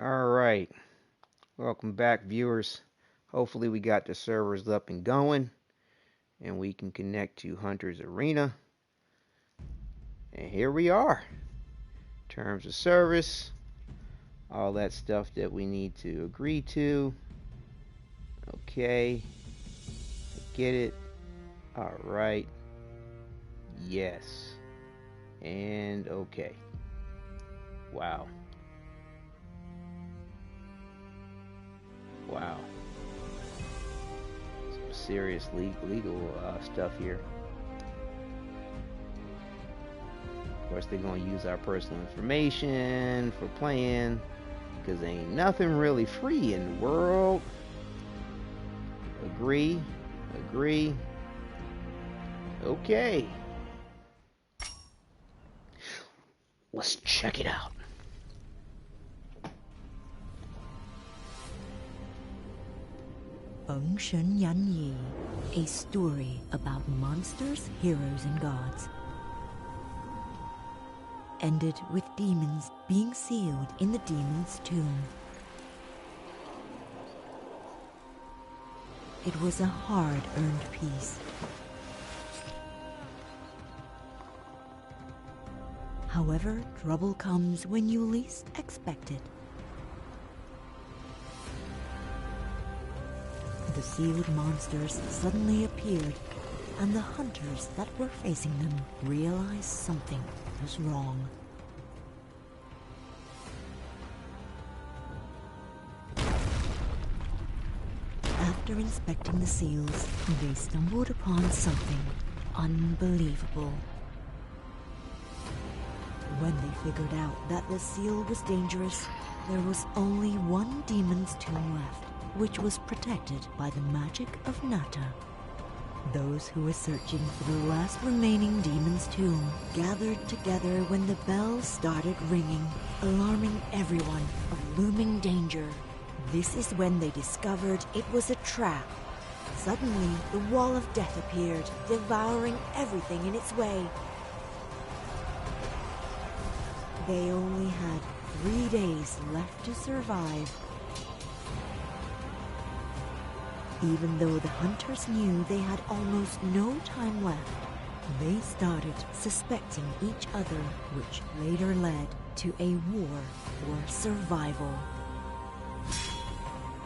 All right. Welcome back, viewers. Hopefully, we got the servers up and going, and we can connect to Hunter's Arena. And here we are. Terms of service, all that stuff that we need to agree to. Okay. Get it. All right. Yes. And okay. Wow. Wow. Some serious legal stuff here. Of course, they're going to use our personal information for playing, because ain't nothing really free in the world. Agree. Agree. Okay. Let's check it out. Feng Shen Yan Yi, a story about monsters, heroes, and gods. Ended with demons being sealed in the demon's tomb. It was a hard-earned peace. However, trouble comes when you least expect it. The sealed monsters suddenly appeared, and the hunters that were facing them realized something was wrong. After inspecting the seals, they stumbled upon something unbelievable. When they figured out that the seal was dangerous, there was only one demon's tomb left, which was protected by the magic of Nata. Those who were searching for the last remaining demon's tomb gathered together when the bells started ringing, alarming everyone of looming danger. This is when they discovered it was a trap. Suddenly, the wall of death appeared, devouring everything in its way. They only had 3 days left to survive. Even though the hunters knew they had almost no time left, they started suspecting each other, which later led to a war for survival.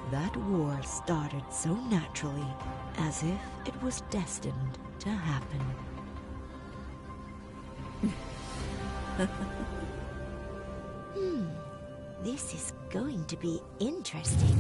That war started so naturally, as if it was destined to happen. This is going to be interesting.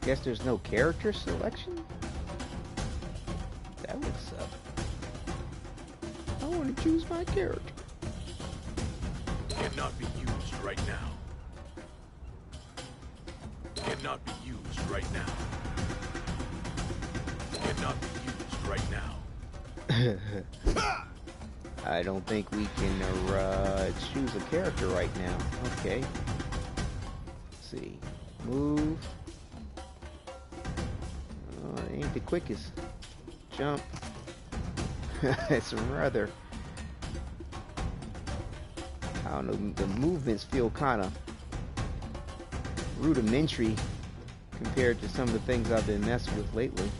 Guess there's no character selection? That would suck. I want to choose my character. Cannot be used right now. Cannot be used right now. Cannot be used right now. I don't think we can choose a character right now. Okay. Let's see. Move. It ain't the quickest. Jump. It's rather, I don't know, the movements feel kind of rudimentary compared to some of the things I've been messing with lately.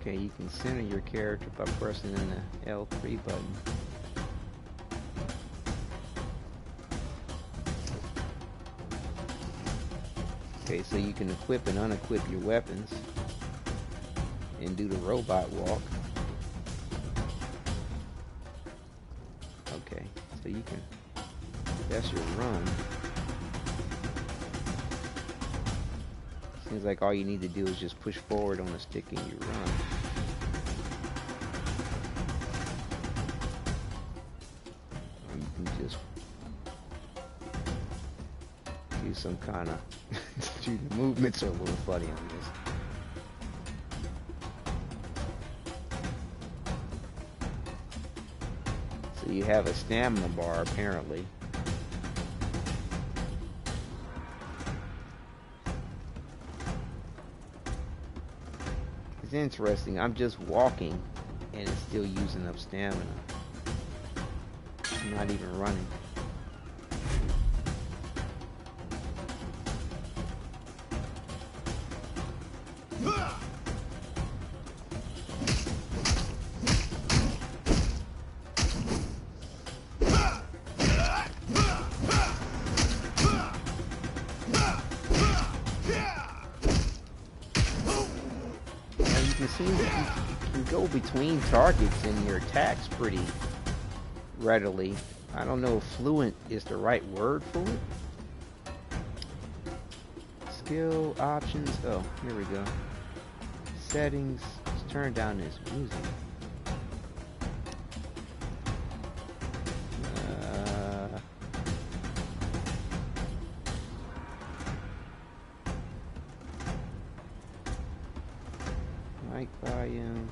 Okay, you can center your character by pressing in the L3 button. Okay, so you can equip and unequip your weapons and do the robot walk. Okay, so you can, that's your run. Seems like all you need to do is just push forward on the stick and you run. Or you can just do some kind of the movements are a little funny on this. You have a stamina bar, apparently. It's interesting. I'm just walking, and it's still using up stamina. I'm not even running. You can go between targets and your attacks pretty readily. I don't know if fluent is the right word for it. Skill options. Oh, here we go. Settings. Let's turn down this music. Mic volume.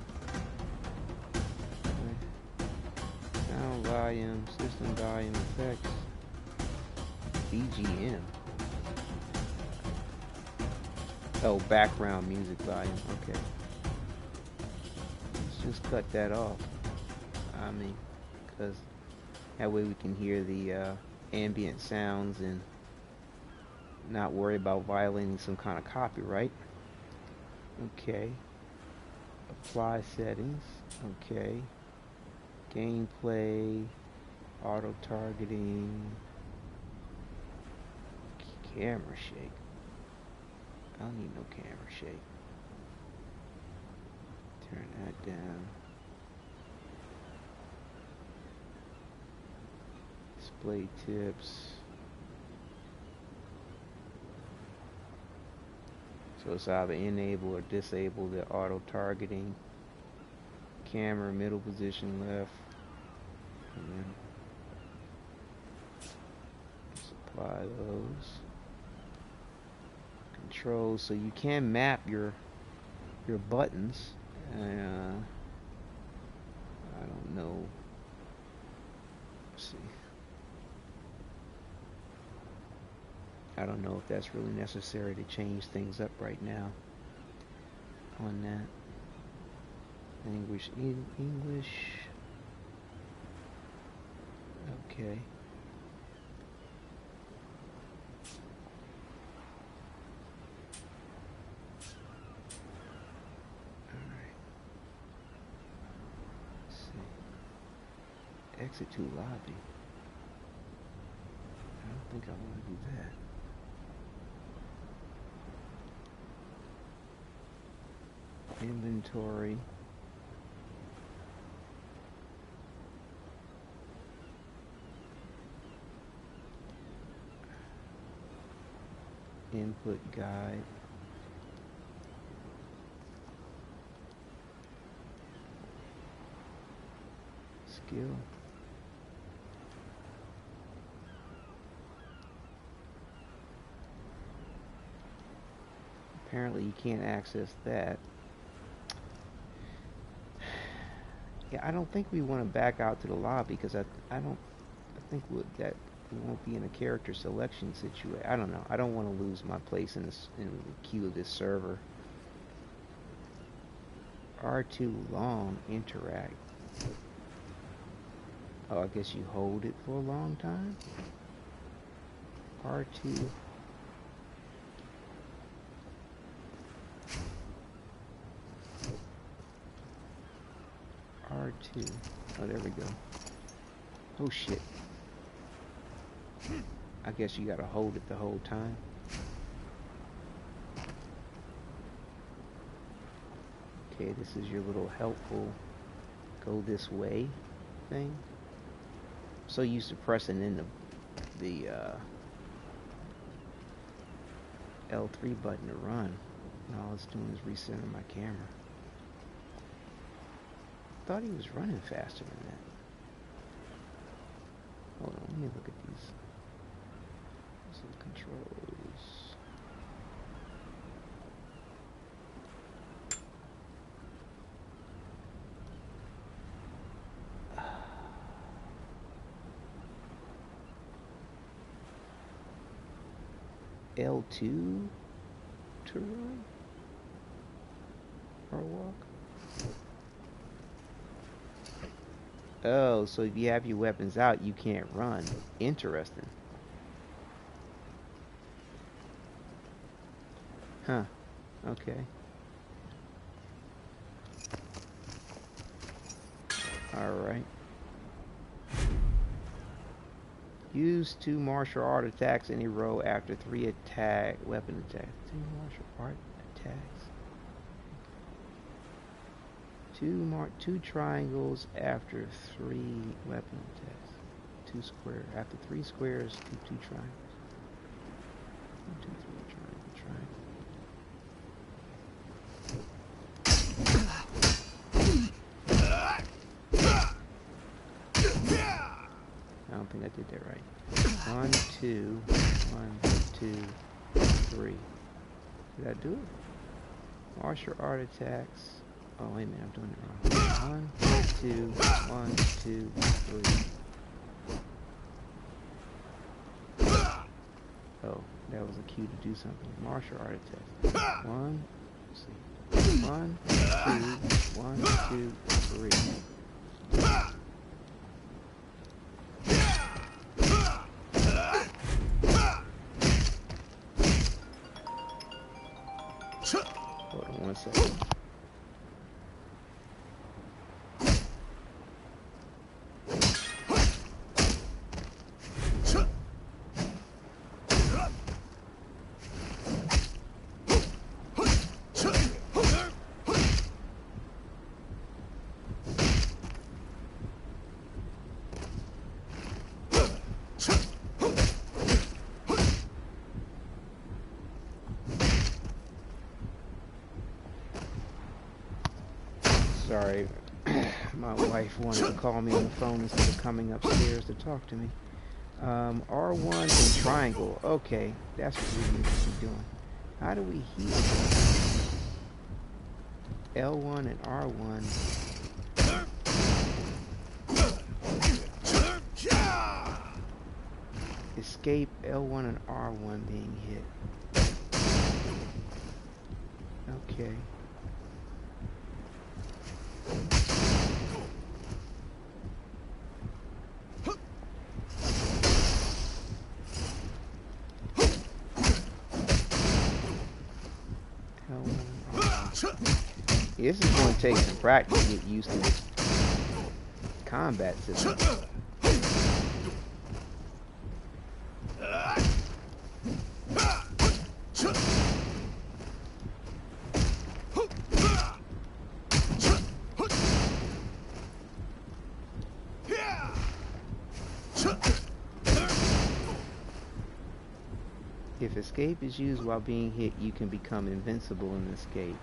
Sound volume. System volume effects. BGM. Oh, background music volume. Okay. Let's just cut that off. I mean, because that way we can hear the ambient sounds and not worry about violating some kind of copyright. Okay. Apply settings. Okay. Gameplay. Auto targeting. Camera shake. I don't need no camera shake. Turn that down. Display tips. So it's either enable or disable the auto targeting. Camera middle position left. And then supply those. Controls, so you can map your buttons. I don't know. Let's see. I don't know if that's really necessary to change things up right now on that. Language in English. Okay. Exit to lobby. I don't think I want to do that. Inventory. Input guide. Skill. Apparently you can't access that. Yeah, I don't think we want to back out to the lobby because I think that we won't be in a character selection situation. I don't know. I don't want to lose my place in the queue of this server. R2 long interact. Oh, I guess you hold it for a long time. R2. R2. Oh, there we go. Oh, shit. I guess you gotta hold it the whole time. Okay, this is your little helpful go this way thing. I'm so used to pressing in the L3 button to run. And all it's doing is recentering my camera. I thought he was running faster than that. Hold on, let me look at these. Some controls. L2 to run or walk. Oh, so if you have your weapons out, you can't run. Interesting. Huh. Okay. Alright. Use 2 martial art attacks in a row after 3 weapon attacks. 2 martial art attacks. 2 triangles after 3 weapon attacks. 2 square. After 3 squares, do 2 triangles. 1, 2, 3, triangle. I don't think I did that right. 1, 2, 1, 2, 3. Did I do it? Martial art attacks. Oh, wait a minute, I'm doing it wrong. 1, 2, 1, 2, 3. Oh, that was a cue to do something. Martial art attacks. 1, let's see. 1, 2, 1, 2, 3. Hold on 1 second. Sorry, my wife wanted to call me on the phone instead of coming upstairs to talk to me. R1 and triangle. Okay, that's what we need to be doing. How do we heal? L1 and R1. Escape L1 and R1 being hit. Okay. This is going to take some practice to get used to this combat system. If escape is used while being hit, you can become invincible in escape.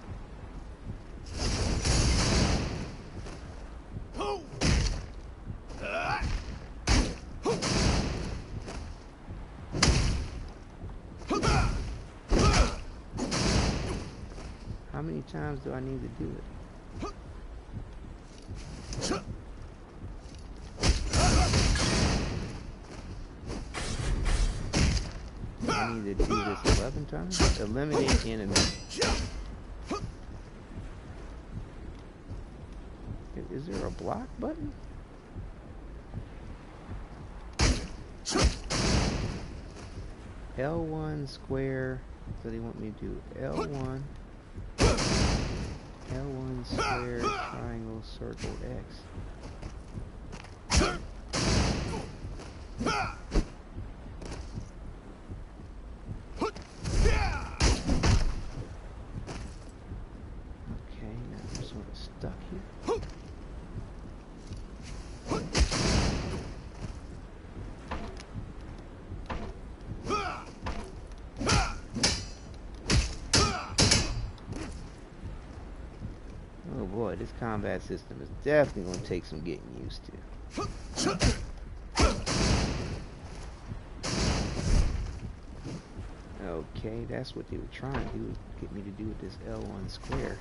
How many times do I need to do it? I need to do this 11 times? Eliminate enemy. Is there a block button? L1 square. So they want me to do L1. L1 square, triangle, circle, X. Okay, now I'm sort of stuck here. Oh boy, this combat system is definitely going to take some getting used to. Okay, that's what they were trying to do, get me to do with this L1 square.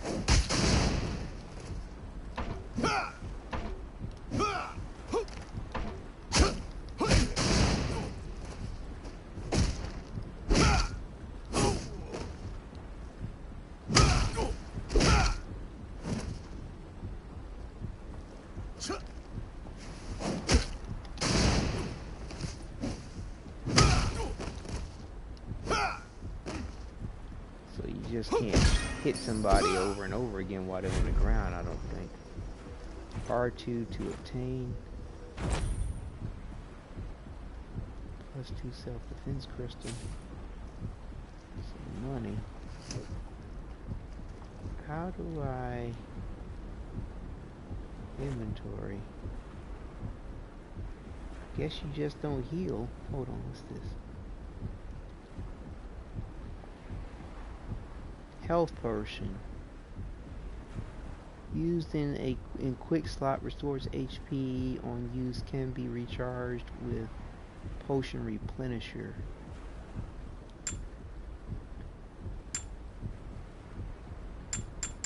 just can't hit somebody over and over again while they're on the ground, I don't think. R2 to obtain. +2 self-defense crystal. Some money. How do I... Inventory. Guess you just don't heal. Hold on, what's this? Health potion. Used in quick slot, restores HP on use, can be recharged with potion replenisher.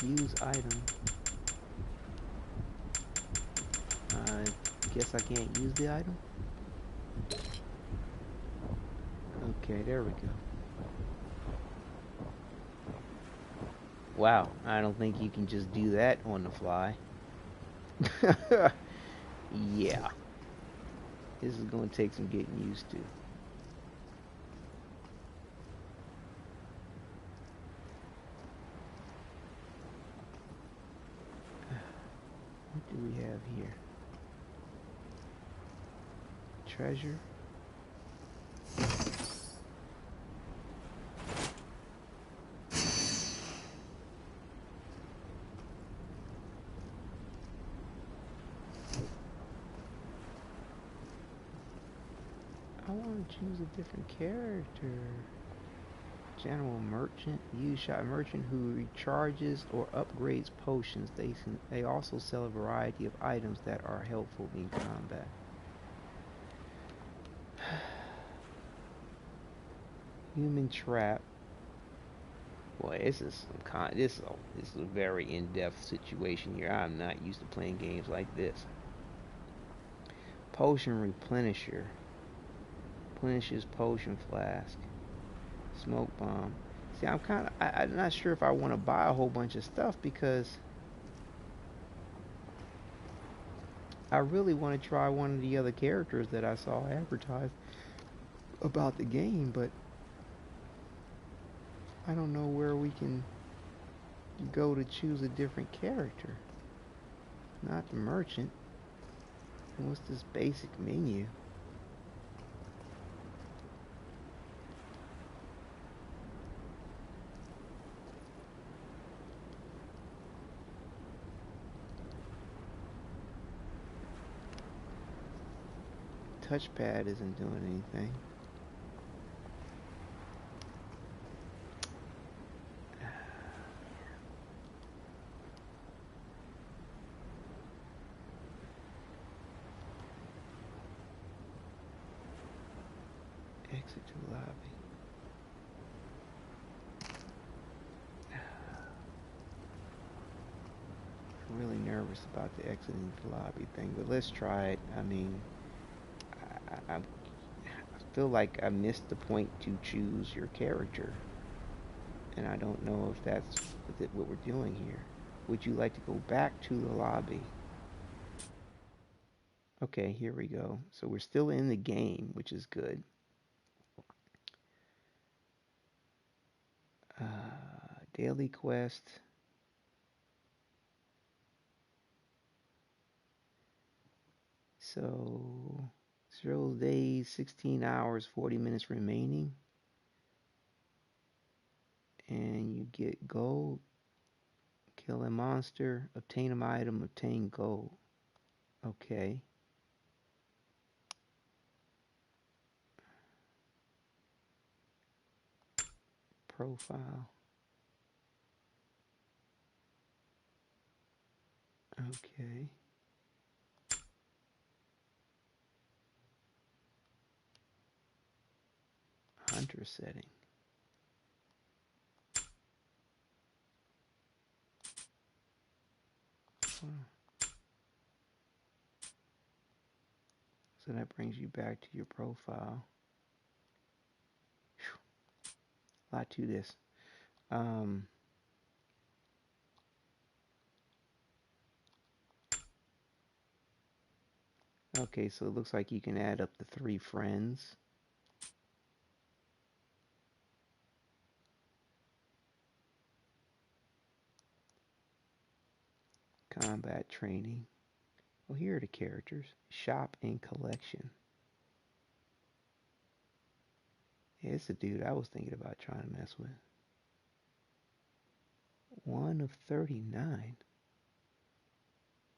Use item. I guess I can't use the item. Okay, there we go. Wow, I don't think you can just do that on the fly. Yeah. This is going to take some getting used to. What do we have here? Treasure. I want to choose a different character. General Merchant. Use shot merchant who recharges or upgrades potions. They also sell a variety of items that are helpful in combat. Human trap. Boy, this is this is a very in-depth situation here. I'm not used to playing games like this. Potion replenisher. Replenishes potion flask. Smoke bomb. See, I'm not sure if I want to buy a whole bunch of stuff because I really want to try one of the other characters that I saw advertised about the game, but I don't know where we can go to choose a different character. Not the merchant. And what's this basic menu? Touchpad isn't doing anything. Exit to lobby. I'm really nervous about the exiting the lobby thing, but let's try it. I mean, I feel like I missed the point to choose your character, and I don't know if that's what we're doing here. Would you like to go back to the lobby? Okay, here we go. So we're still in the game, which is good. Daily quest. So 0 days, 16 hours, 40 minutes remaining. And you get gold. Kill a monster, obtain an item, obtain gold. Okay. Profile. Okay. Hunter setting. Wow. So that brings you back to your profile. Whew. A lot to this. Okay, so it looks like you can add up to 3 friends. Combat training. Well, here are the characters. Shop and collection. Yeah, it's a dude I was thinking about trying to mess with. 1 of 39.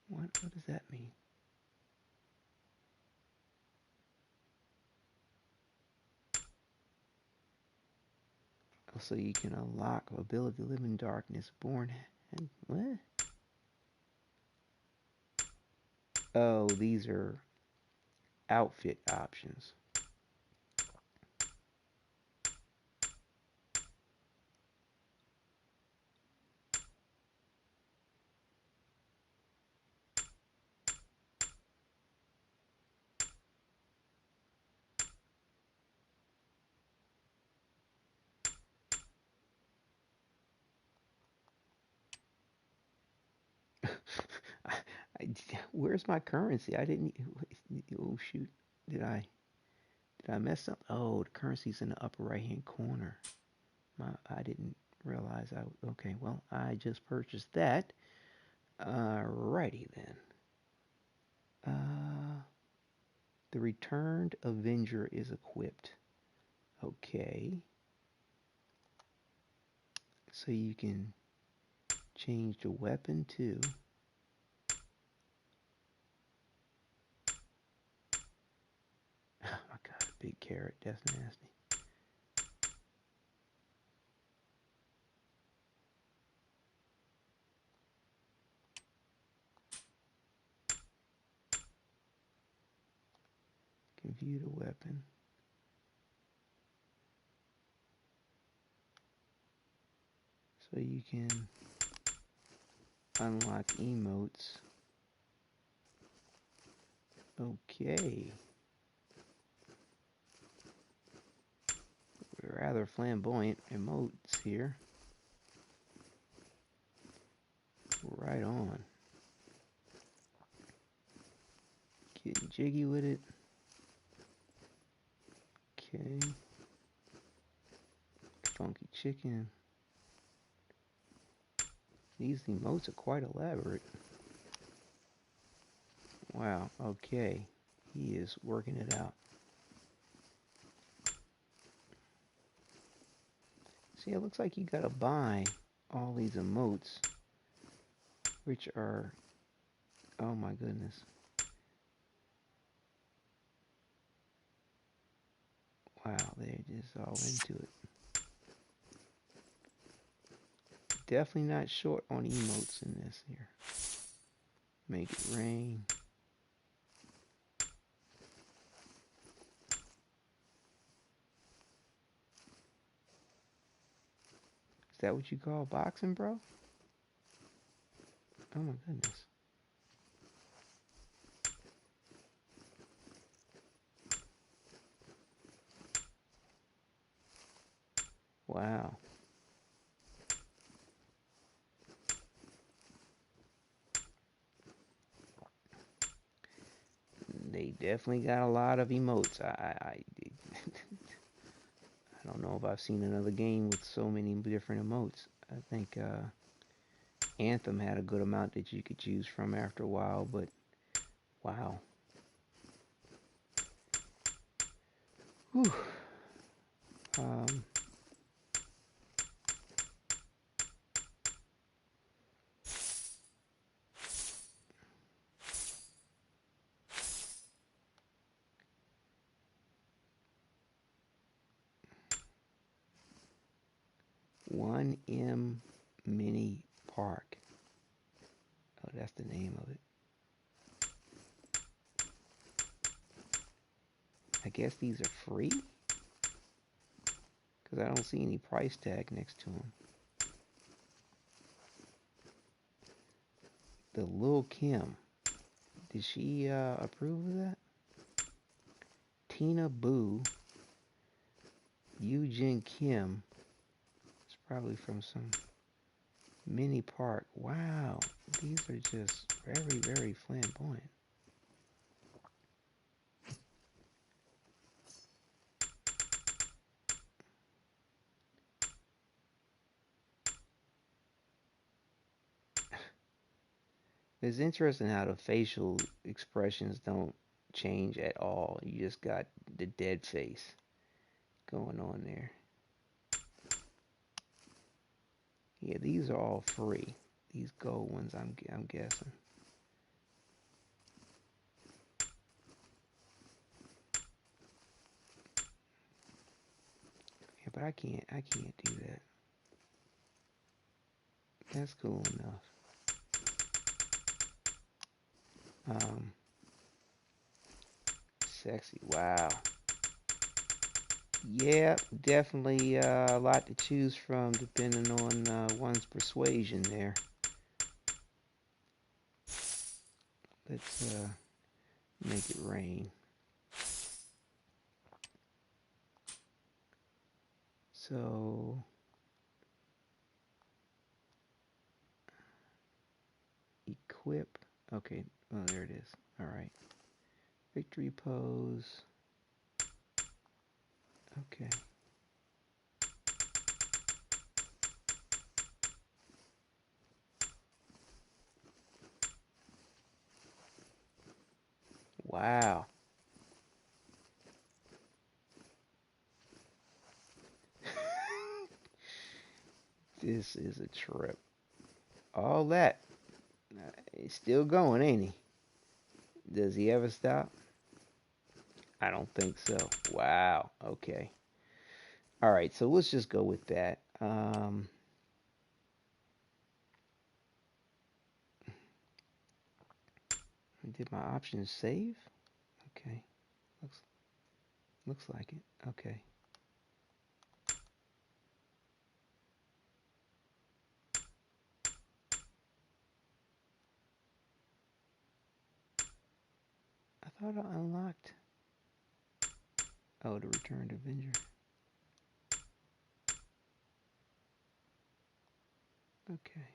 What does that mean? Oh, so you can unlock ability to live in darkness. Born and what? Oh, these are outfit options. I, where's my currency? I didn't. Oh shoot! Did I mess up? Oh, the currency's in the upper right hand corner. I didn't realize I. Okay, well I just purchased that. Alrighty then. The returned Avenger is equipped. Okay. So you can change the weapon too. Oh my god, big carrot, that's nasty. Can view the weapon. So you can unlock emotes. Okay. Rather flamboyant emotes here. Right on. Getting jiggy with it. Okay. Funky chicken. These emotes are quite elaborate. Wow, okay. He is working it out. See, it looks like you gotta buy all these emotes, which are, oh my goodness. Wow, they're just all into it. Definitely not short on emotes in this here. Make it rain. Is that what you call boxing, bro? Oh my goodness. Wow. They definitely got a lot of emotes. I don't know if I've seen another game with so many different emotes. I think Anthem had a good amount that you could choose from after a while, but wow. Whew. 1M Mini Park. Oh, that's the name of it. I guess these are free? Because I don't see any price tag next to them. The Lil Kim. Did she approve of that? Tina Boo. Eugene Kim. It's probably from some mini park. Wow. These are just very, very flamboyant. It's interesting how the facial expressions don't change at all. You just got the dead face going on there. Yeah, these are all free. These gold ones, I'm guessing. Yeah, but I can't do that. That's cool enough. Sexy. Wow. Yeah, definitely a lot to choose from depending on one's persuasion there. Let's make it rain. So, equip. Okay, oh, there it is. All right. Victory pose. Okay. Wow. This is a trip. All that. He's still going, ain't he? Does he ever stop? I don't think so. Wow. Okay. All right. So let's just go with that. Did my options save? Okay. Looks like it. Okay. I thought I unlocked. Oh, the Returned Avenger. Okay.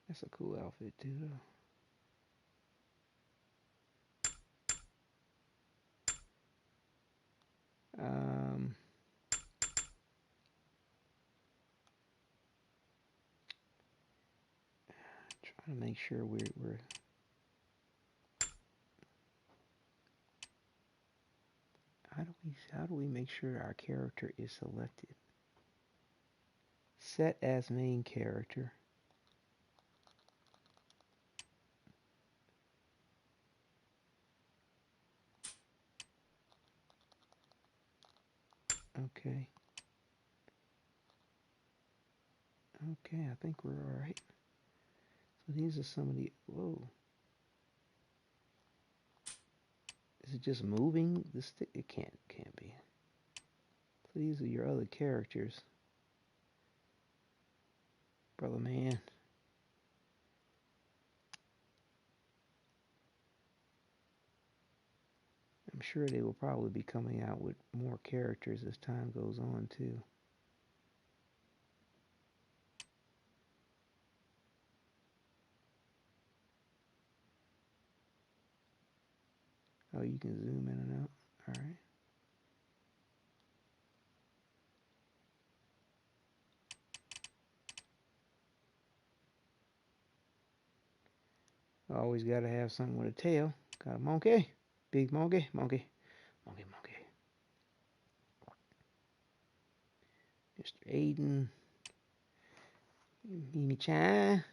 That's a cool outfit too, though. Trying to make sure we're. How do we make sure our character is selected? Set as main character. Okay. Okay, I think we're all right. So these are some of the. Whoa. Is it just moving the stick? It can't be. So these are your other characters, brother man. I'm sure they will probably be coming out with more characters as time goes on too. Oh, you can zoom in and out. All right. Always got to have something with a tail. Got a monkey. Big monkey. Monkey. Monkey. Monkey. Mr. Aiden. Mimi-chan.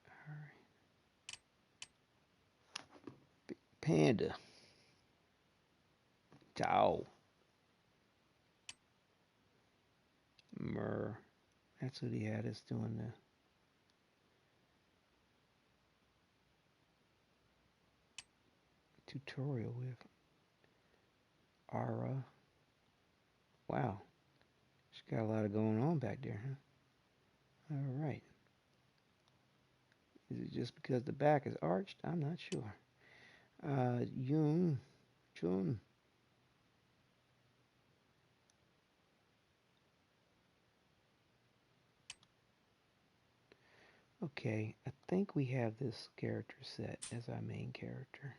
All right. Big panda. Ciao. Murr. That's what he had us doing the tutorial with. Ara. Wow. She's got a lot of going on back there, huh? All right. Is it just because the back is arched? I'm not sure. Jun. Okay, I think we have this character set as our main character.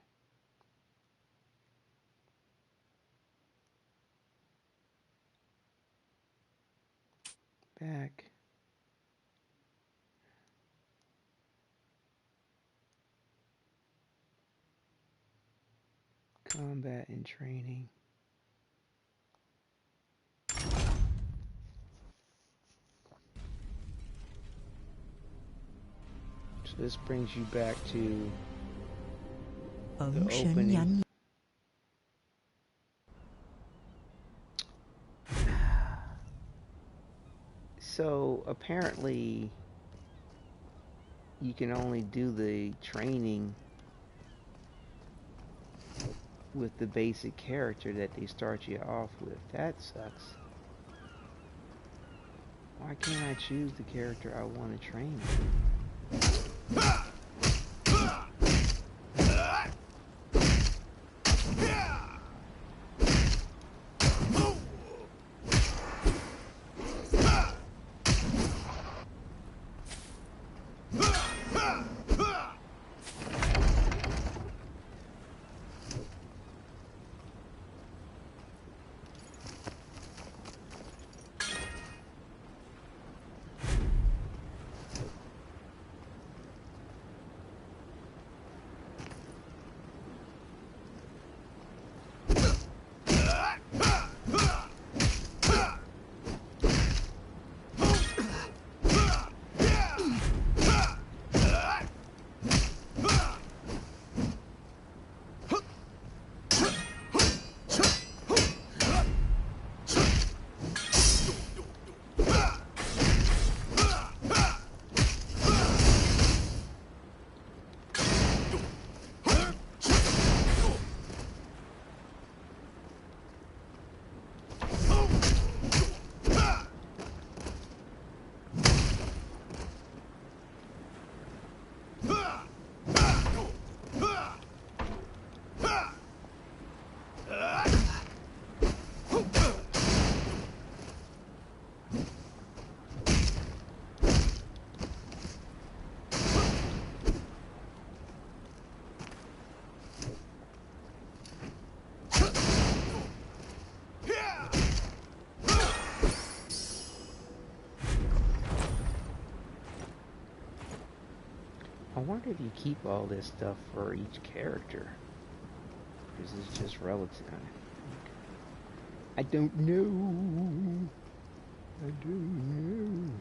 Back. Combat and training. So this brings you back to the opening. So apparently you can only do the training with the basic character that they start you off with. That sucks. Why can't I choose the character I want to train with? I wonder if you keep all this stuff for each character. Because it's just relative. I don't know. I don't know.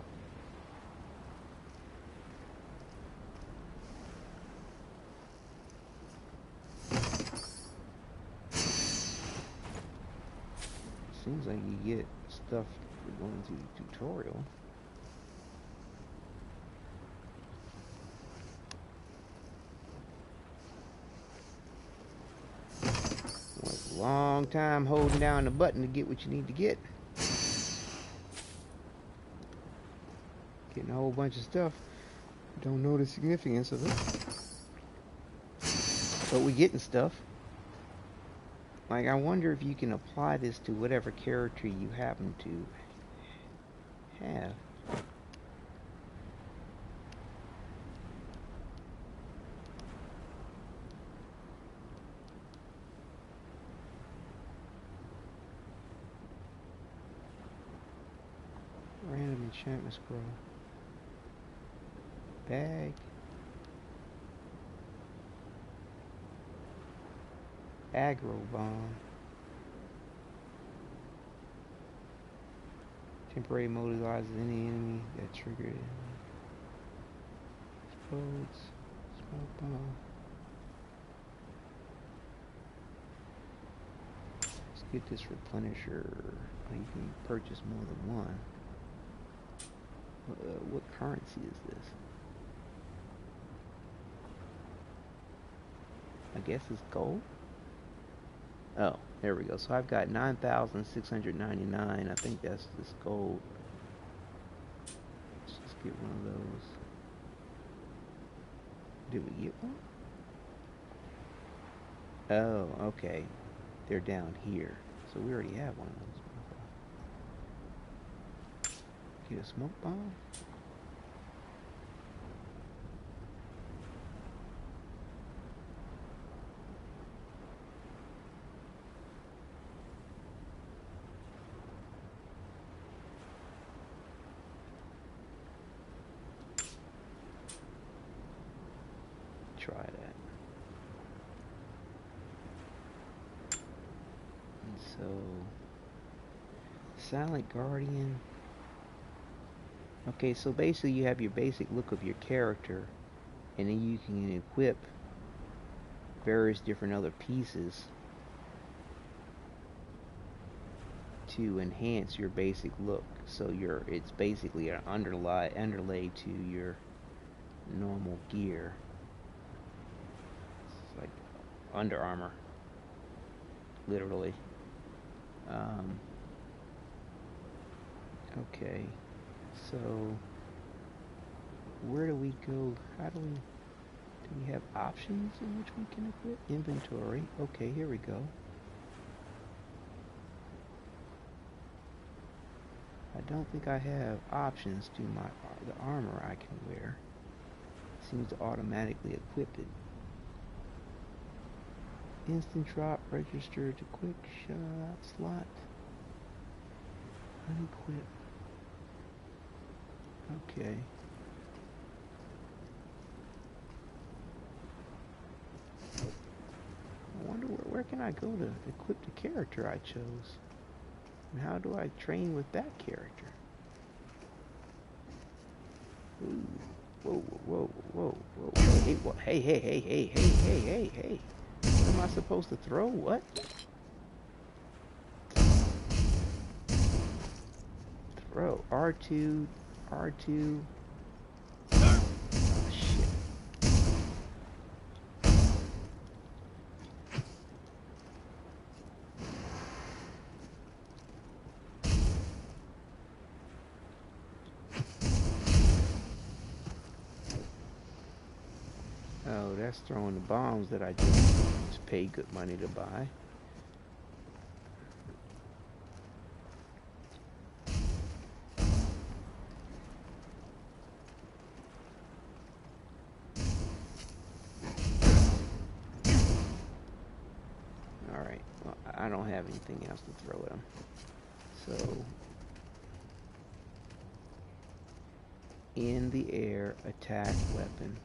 Seems like you get stuff for going through the tutorial. Well, a long time holding down the button to get what you need to get. Getting a whole bunch of stuff. Don't know the significance of it. But we're getting stuff. Like, I wonder if you can apply this to whatever character you happen to have. Random enchantment scroll. Bag. Aggro bomb. Temporary immobilizes any enemy that triggered it. Explodes. Smoke bomb. Let's get this replenisher. Oh, you can purchase more than one. What currency is this? I guess it's gold? Oh, there we go. So I've got 9,699. I think that's this gold. Let's just get one of those. Did we get one? Oh, okay. They're down here. So we already have one of those. Get a smoke bomb? try that. And so, Silent Guardian. Okay, so basically you have your basic look of your character, and then you can equip various different other pieces to enhance your basic look. So it's basically an underlay to your normal gear. It's like Under Armour, literally. Okay, so where do we go? Do we have options in which we can equip? Inventory. Okay, here we go. I don't think I have options to the armor I can wear. It seems to automatically equip it. Instant drop, register to quick shot slot. Unequip. Okay. I wonder where can I go to equip the character I chose? And how do I train with that character? Ooh. Whoa, whoa, whoa, whoa, whoa. Hey, what? Hey. What am I supposed to throw? What? Throw. R2. Oh, shit. Oh, that's throwing the bombs that I just paid good money to buy. Alright, well, I don't have anything else to throw at them. So, in the air, attack weapon.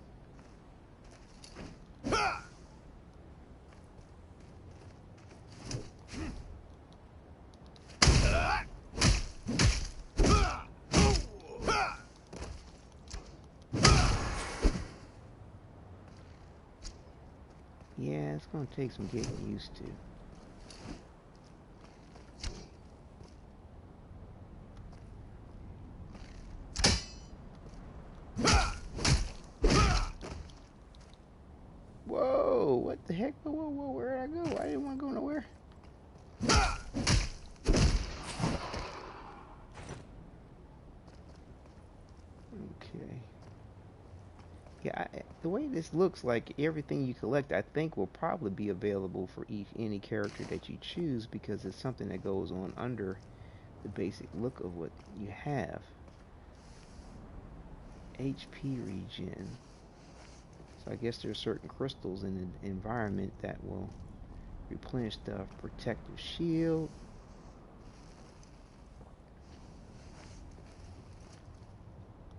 Yeah, it's gonna take some getting used to. Whoa, what the heck? Whoa, where'd I go? I didn't want to go nowhere. Okay. Yeah, the way this looks like, everything you collect, I think, will probably be available for any character that you choose, because it's something that goes on under the basic look of what you have. HP regen. So I guess there's certain crystals in the environment that will replenish stuff. Protective shield.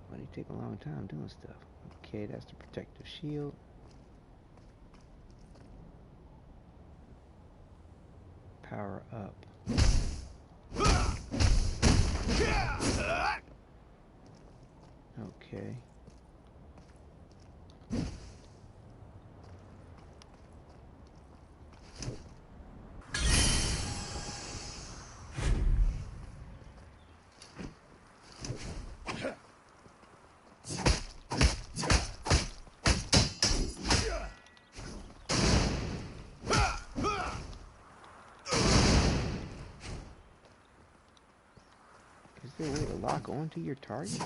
Why do you take a long time doing stuff? Okay, that's the protective shield. Power up. Okay. Is there a way to lock onto your target?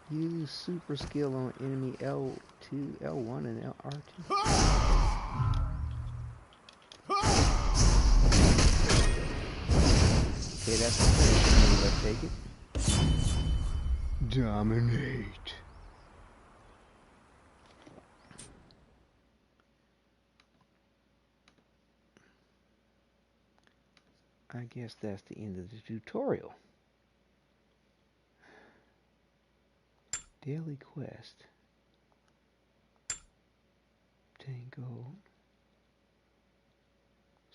Use super skill on enemy L2, L1, and R2. Okay, that's the first. Let's take it. Dominate. I guess that's the end of the tutorial. Daily quest. Obtain gold.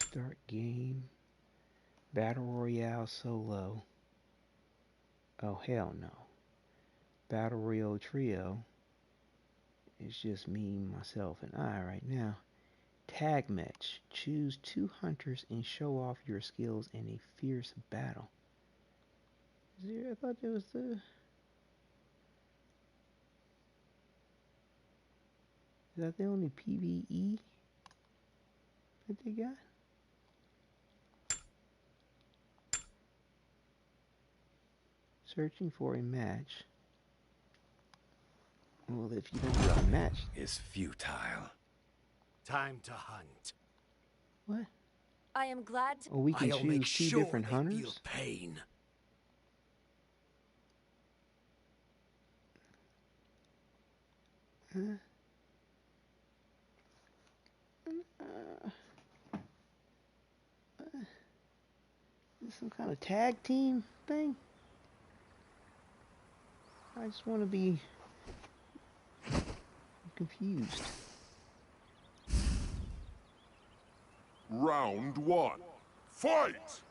Start game. Battle Royale solo. Oh, hell no. Battle Royale trio. It's just me, myself, and I right now. Tag match. Choose 2 hunters and show off your skills in a fierce battle. I thought there was the... Is that the only PvE that they got? Searching for a match. Well, if you don't have a match... Is futile. Time to hunt. What? I am glad to... Oh, we can I'll choose make 2 sure different they hunters? feel pain. Huh? Is some kind of tag team thing? I just want to be confused. Round 1. Fight!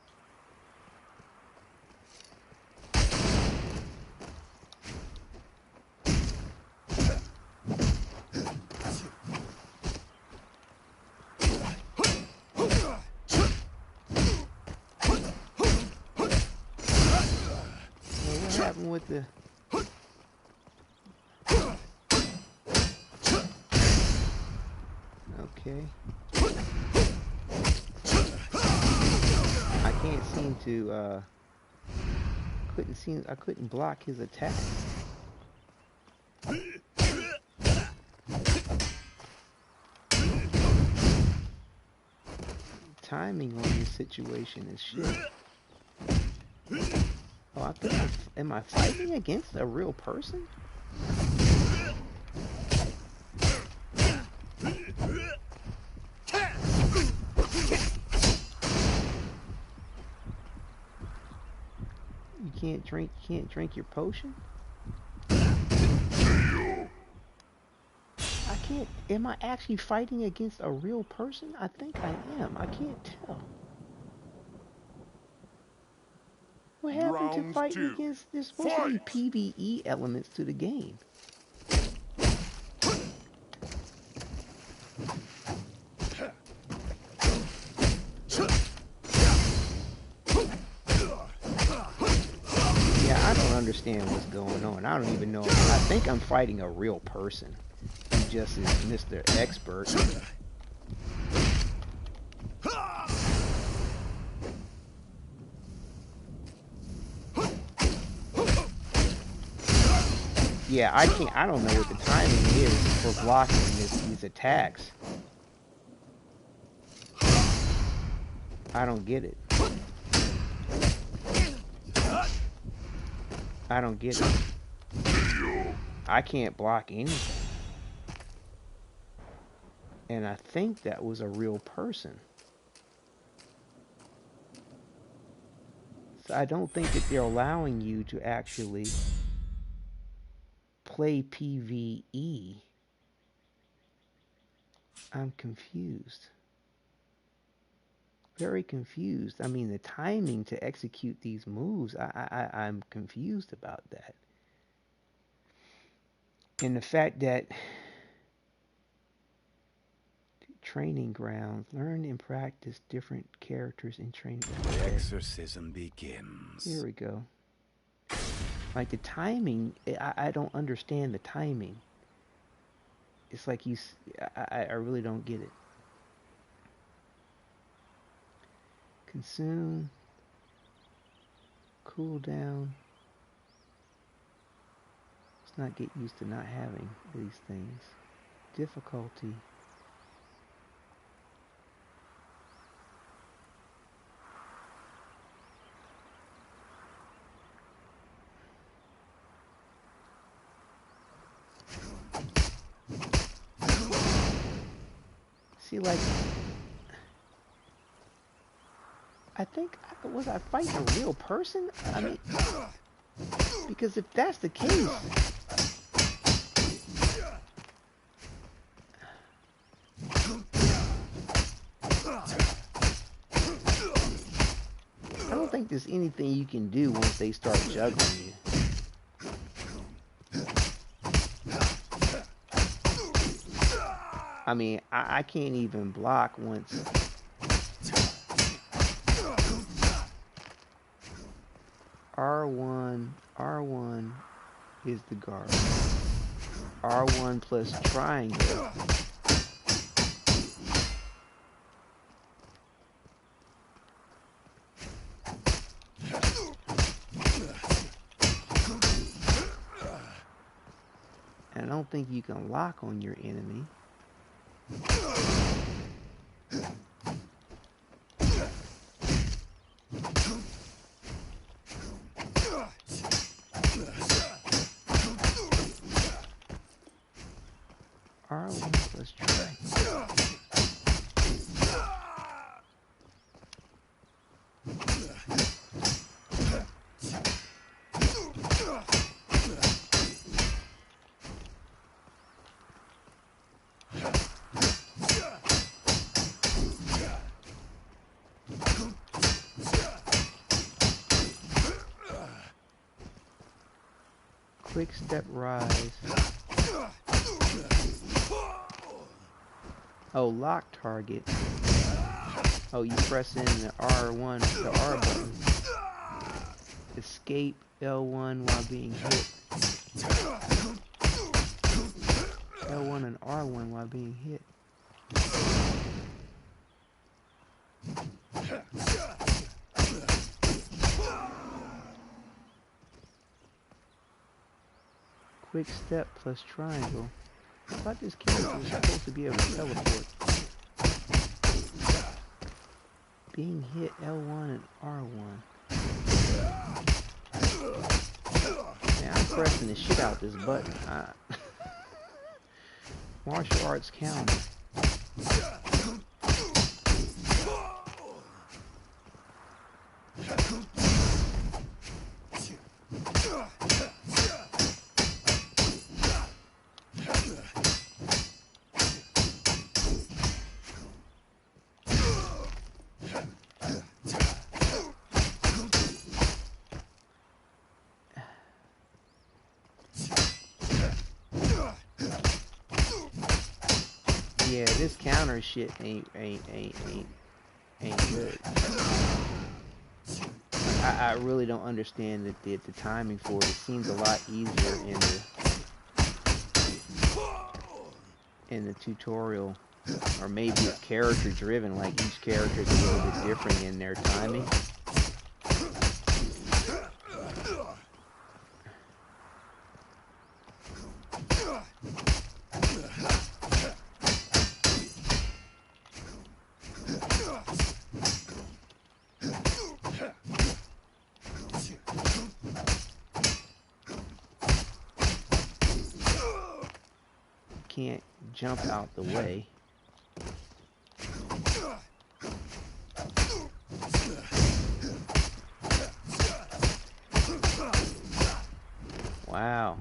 What happened with the... Okay. I can't seem to, I couldn't block his attack. Timing on this situation is shit. Oh, I think am I fighting against a real person? You can't drink your potion? I can't, am I actually fighting against a real person? I think I am. I can't tell. What happened to Round fighting 2. against, there's supposed to be Fight! PvE elements to the game. Yeah, I don't understand what's going on. I don't even know. I think I'm fighting a real person. He just is Mr. Expert. Yeah, I don't know what the timing is for blocking these attacks. I don't get it. I don't get it. I can't block anything. And I think that was a real person. So I don't think that they're allowing you to actually play PvE. I'm confused. Very confused. I mean, the timing to execute these moves, I'm confused about that. And the fact that training grounds, learn and practice different characters in training. The exorcism begins. Here we go. Like the timing, I don't understand the timing. It's like I really don't get it. Consume, cool down. Let's not get used to not having these things. Difficulty. See, like, I think, was I fighting a real person? I mean, because if that's the case, I don't think there's anything you can do once they start juggling you. I mean, I can't even block once. R1 is the guard. R1 plus triangle. And I don't think you can lock on your enemy. R1 plus triangle. Quick step rise. Oh, lock target. Oh, you press in the R1, the R button. Escape L1 while being hit. L1 and R1 while being hit. Quick step plus triangle. I thought this character was supposed to be able to teleport. Being hit L1 and R1. Man, I'm pressing the shit out this button. Martial arts counter. Yeah, this counter shit ain't good. I really don't understand the timing for it. It seems a lot easier in the tutorial, or maybe it's character driven. Like each character is a little bit different in their timing. Can't jump out the way. Wow.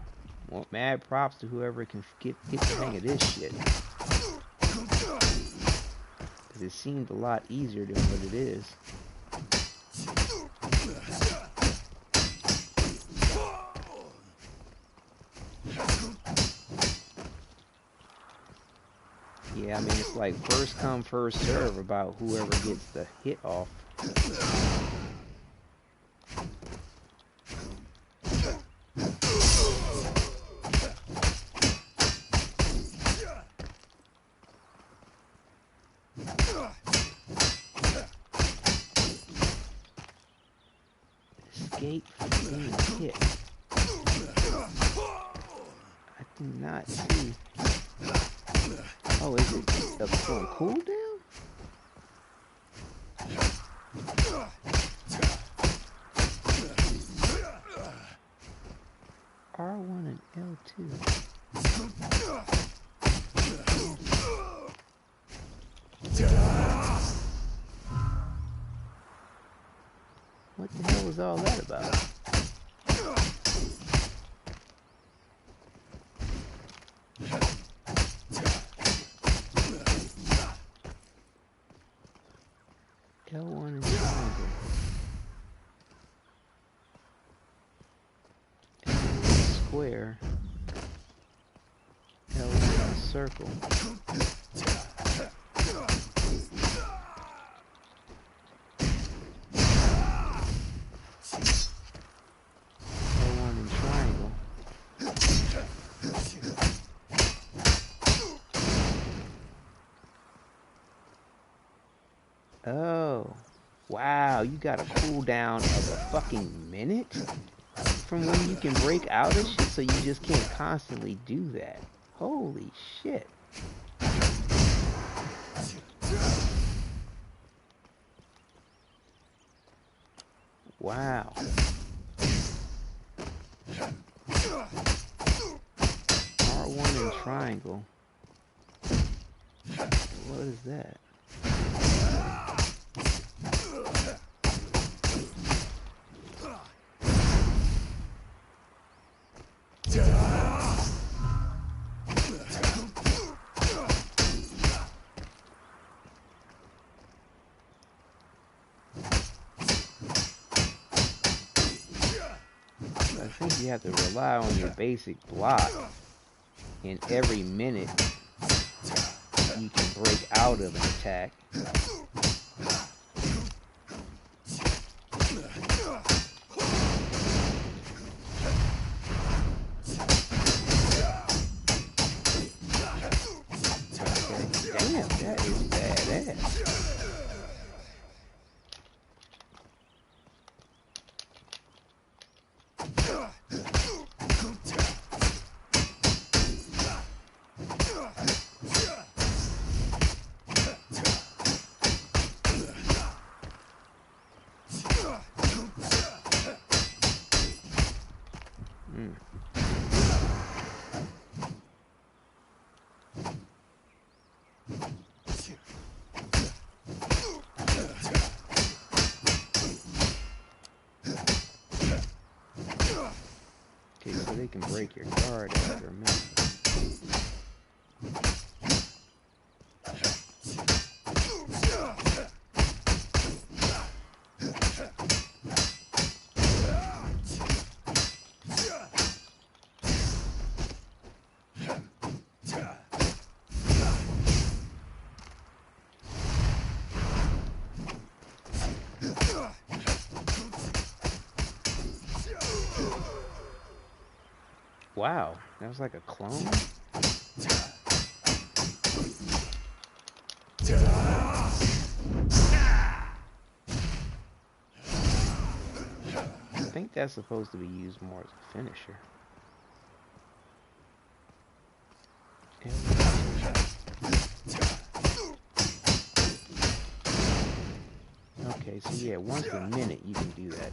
Well, mad props to whoever can get the hang of this shit. Because it seemed a lot easier than what it is. Yeah, I mean, it's like first come, first serve about whoever gets the hit off. Escape from being hit. I do not see. Oh, is it on cooldown? R1 and L2. What the hell was all that about? L1 and triangle. L1 square. L1 circle. L1 and triangle. Oh, wow, you got a cooldown of a fucking minute from when you can break out of shit, so you just can't constantly do that. Holy shit. Wow. R1 and triangle. What is that? I think you have to rely on your basic block, and every minute you can break out of an attack. Okay. Damn, that is badass. Okay, so they can break your guard after a minute. Wow, that was like a clone? I think that's supposed to be used more as a finisher. Okay, so yeah, once a minute you can do that.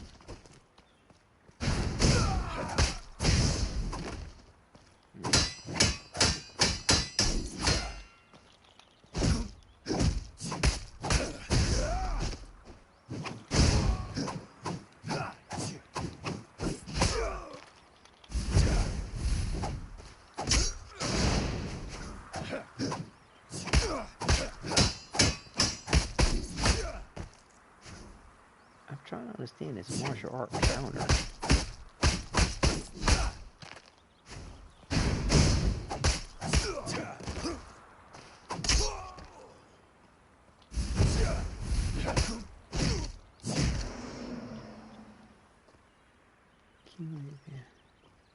I'm trying to understand this martial art counter.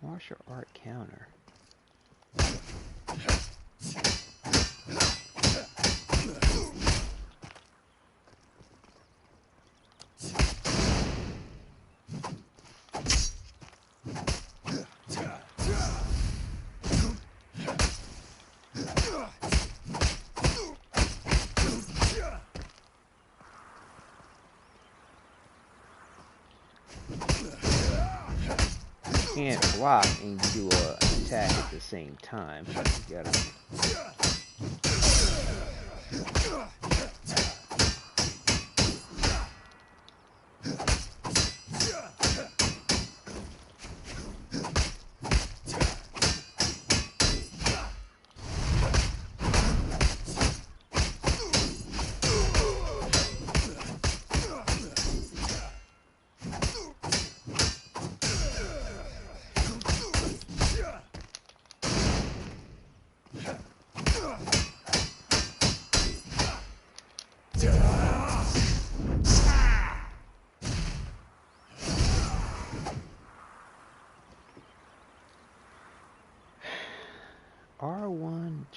Martial art counter. You can't block and do an attack at the same time. You gotta.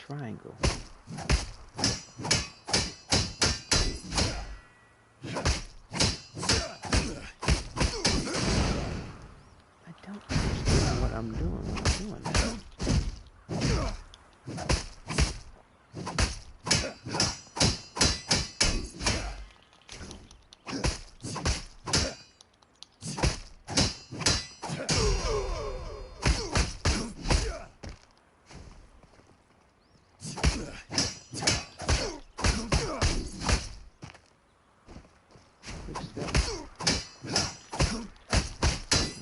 triangle. I don't understand what I'm doing when I'm doing that.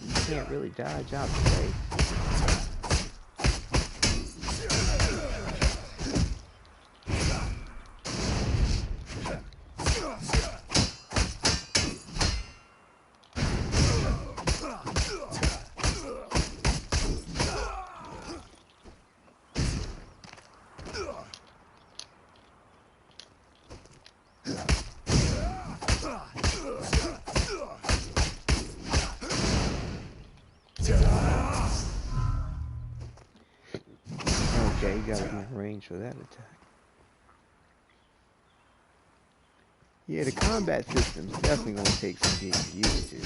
You can't really dodge out the way. Okay, you gotta be in range for that attack. Yeah, the combat system's definitely gonna take some getting used to.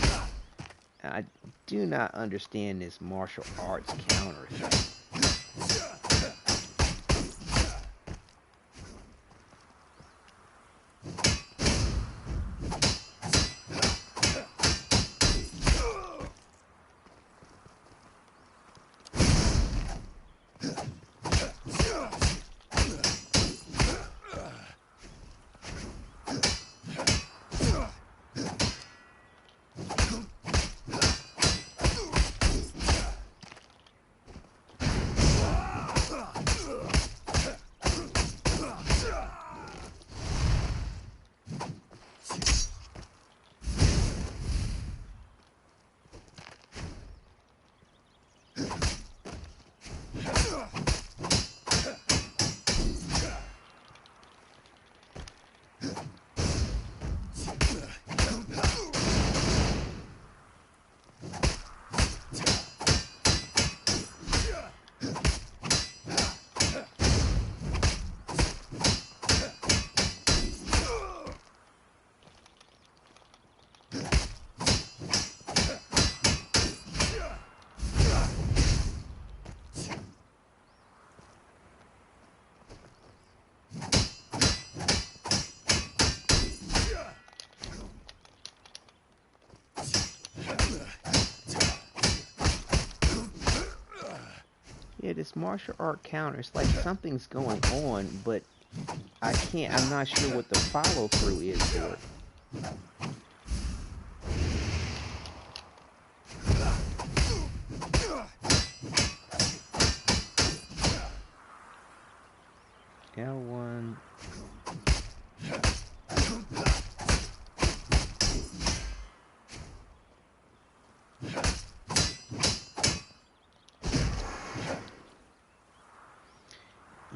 I do not understand this martial arts counter thing. Yeah, this martial art counter, it's like something's going on, but I'm not sure what the follow through is for it. L1.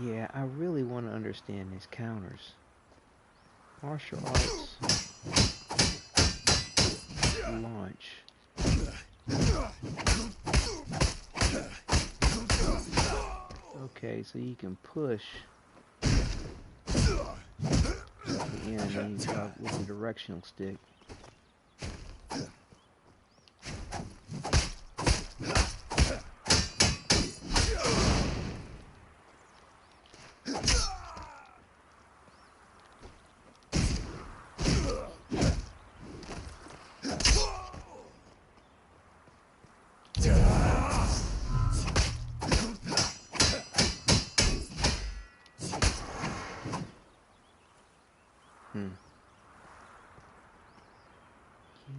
Yeah, I really want to understand these counters. Martial arts. Launch. Okay, so you can push. Yeah, and then you got with the directional stick.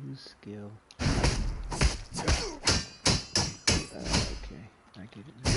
Use skill. Okay, I get it now.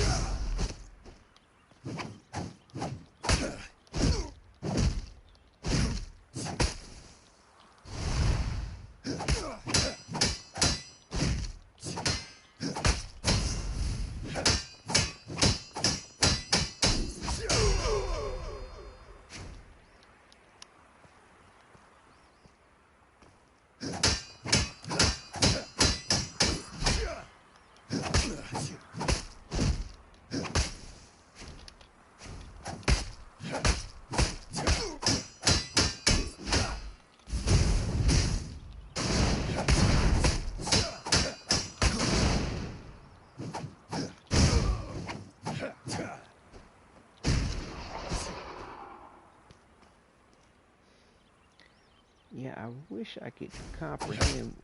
I wish I could comprehend,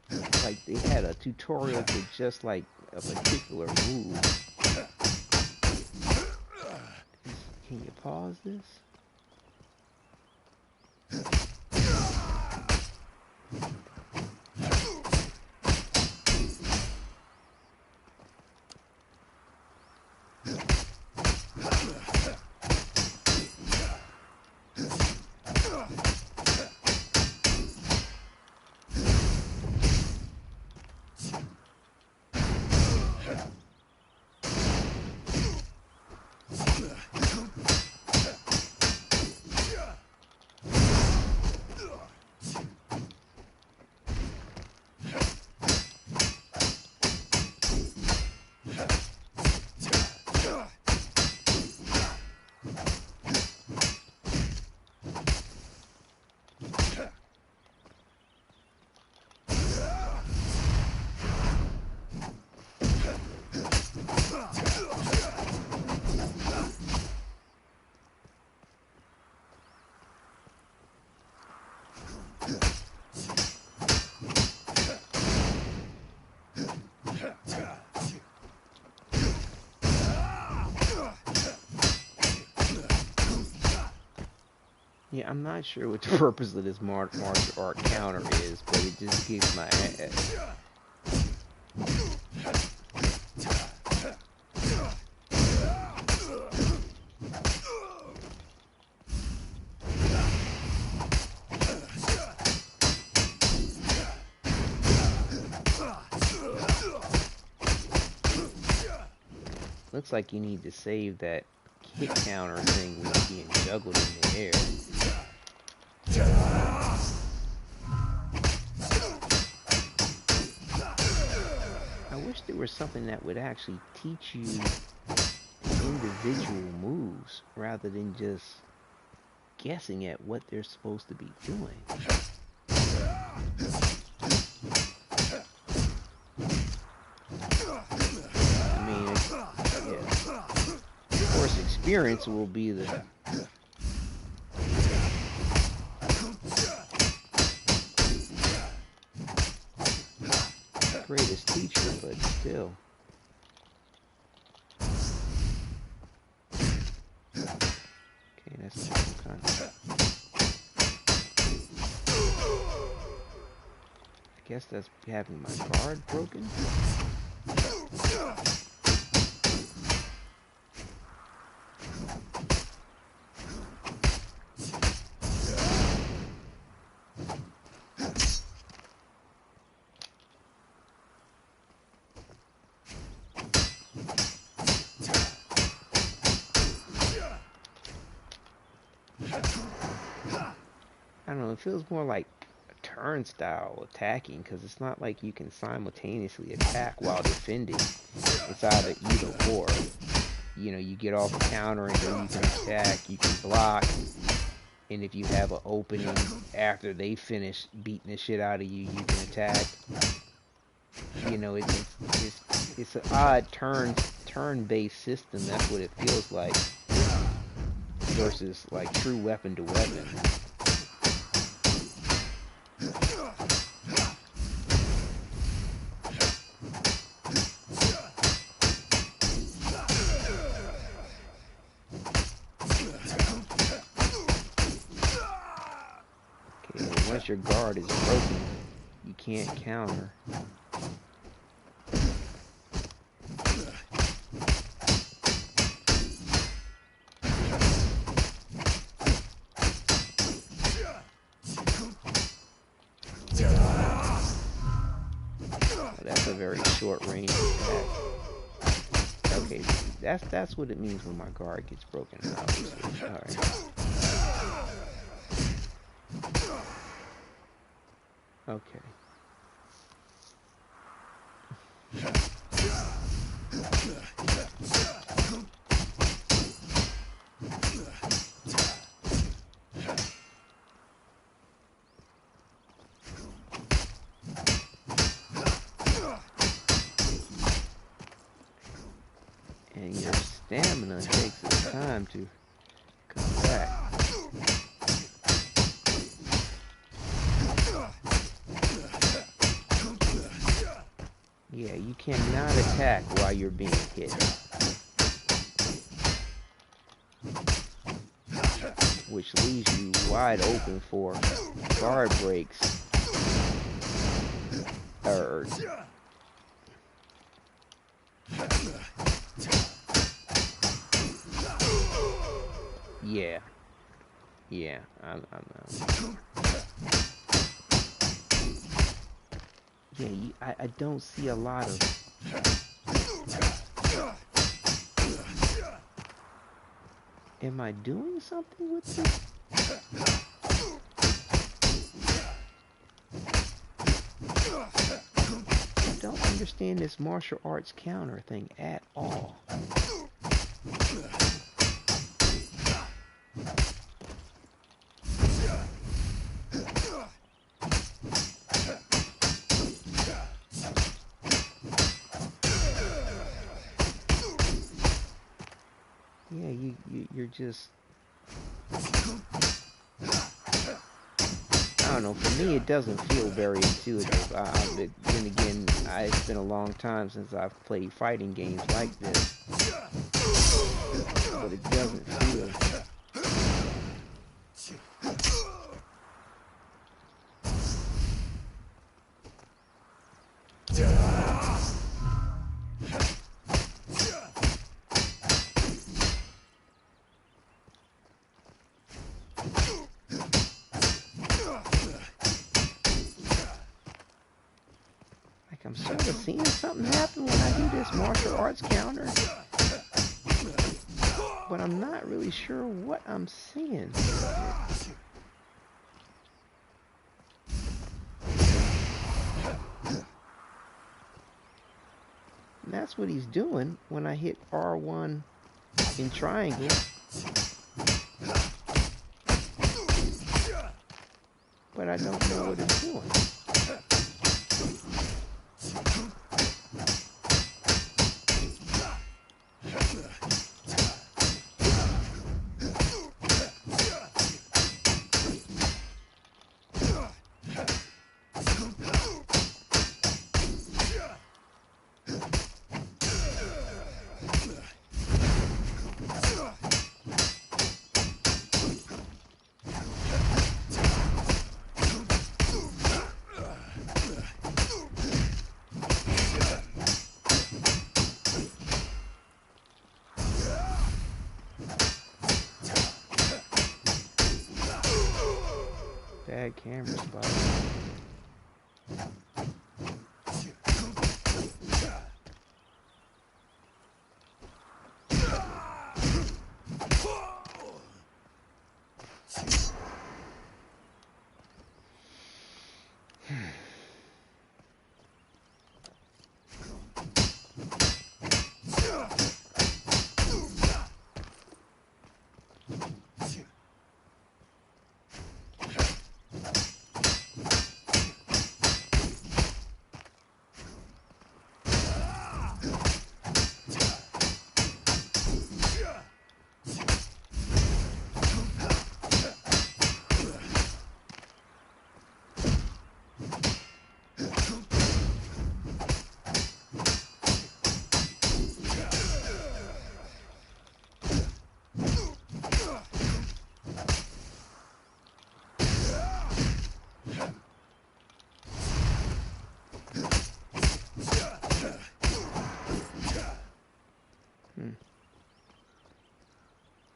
like, they had a tutorial for just, like, a particular move. Can you pause this? Yeah, I'm not sure what the purpose of this martial art counter is, but it just kicks my ass. Looks like you need to save that kick counter thing when it's being juggled in the air. I wish there was something that would actually teach you individual moves rather than just guessing at what they're supposed to be doing. I mean, yeah. Of course, experience will be the greatest teacher, but still. Okay, that's some kind of... I guess that's having my guard broken. I don't know, it feels more like a turnstile attacking, because it's not like you can simultaneously attack while defending. It's either or. You know, you get off a counter and then you can attack, you can block, and if you have an opening after they finish beating the shit out of you, you can attack. You know, it's an odd turn-based system. That's what it feels like, versus like true weapon to weapon. Once your guard is broken, you can't counter. Oh, that's a very short range attack. Okay, that's what it means when my guard gets broken, obviously. Alright. Okay. And your stamina takes its time to come back. Yeah, you cannot attack while you're being hit. Which leaves you wide open for guard breaks. Yeah. Yeah, I'm yeah, I don't see a lot of... Am I doing something with this? I don't understand this martial arts counter thing at all. Yeah, you're just... I don't know, for me it doesn't feel very intuitive. Then again, it's been a long time since I've played fighting games like this. But it doesn't feel... I'm sort of seeing something happen when I do this martial arts counter, but I'm not really sure what I'm seeing. And that's what he's doing when I hit R1 in triangle. But I don't know what it's doing. Bad camera spot.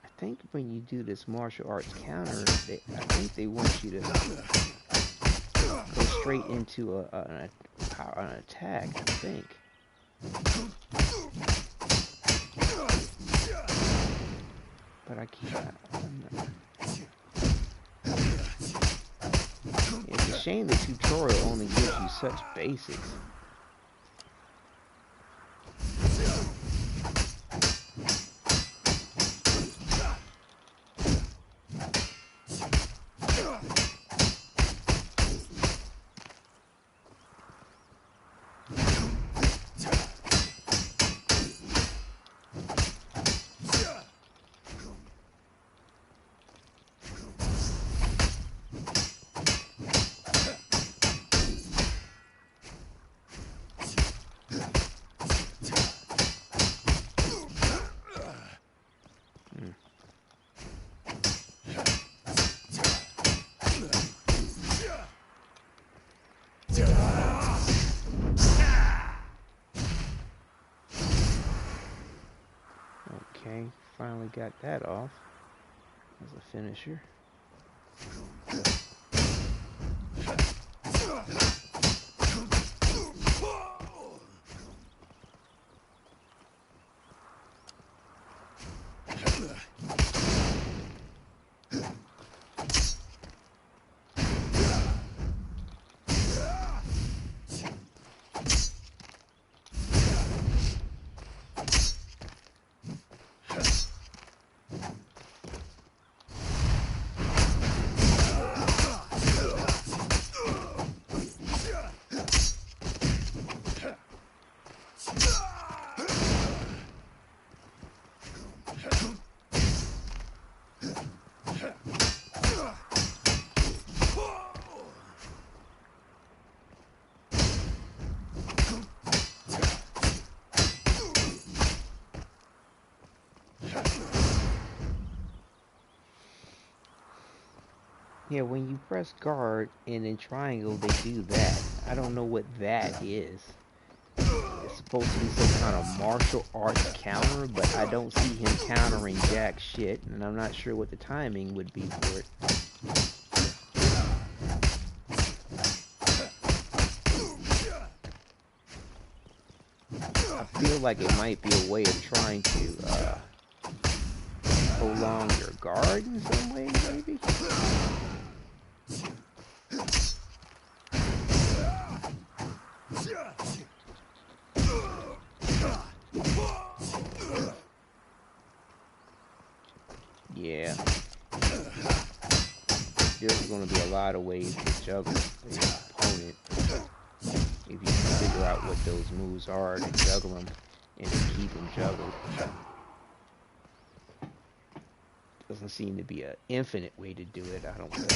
I think when you do this martial arts counter, I think they want you to go straight into an attack, I think. But I can't. It's a shame the tutorial only gives you such basics. Okay, finally got that off as a finisher. Yeah, when you press guard and in triangle, they do that. I don't know what that is. It's supposed to be some kind of martial arts counter, but I don't see him countering jack shit, and I'm not sure what the timing would be for it. I feel like it might be a way of trying to prolong your guard in some way, maybe? Yeah. There's going to be a lot of ways to juggle your opponent if you can figure out what those moves are to juggle them and to keep them juggled. Doesn't seem to be an infinite way to do it, I don't think.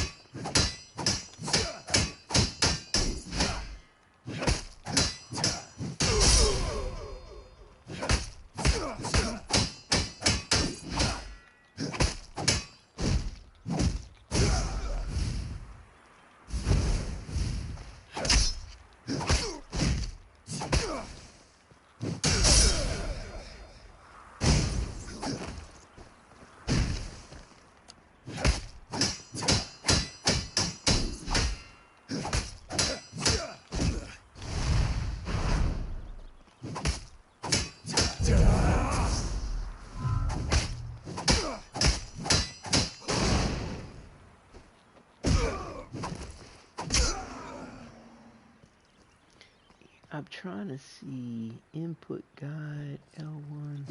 I'm trying to see input guide L1.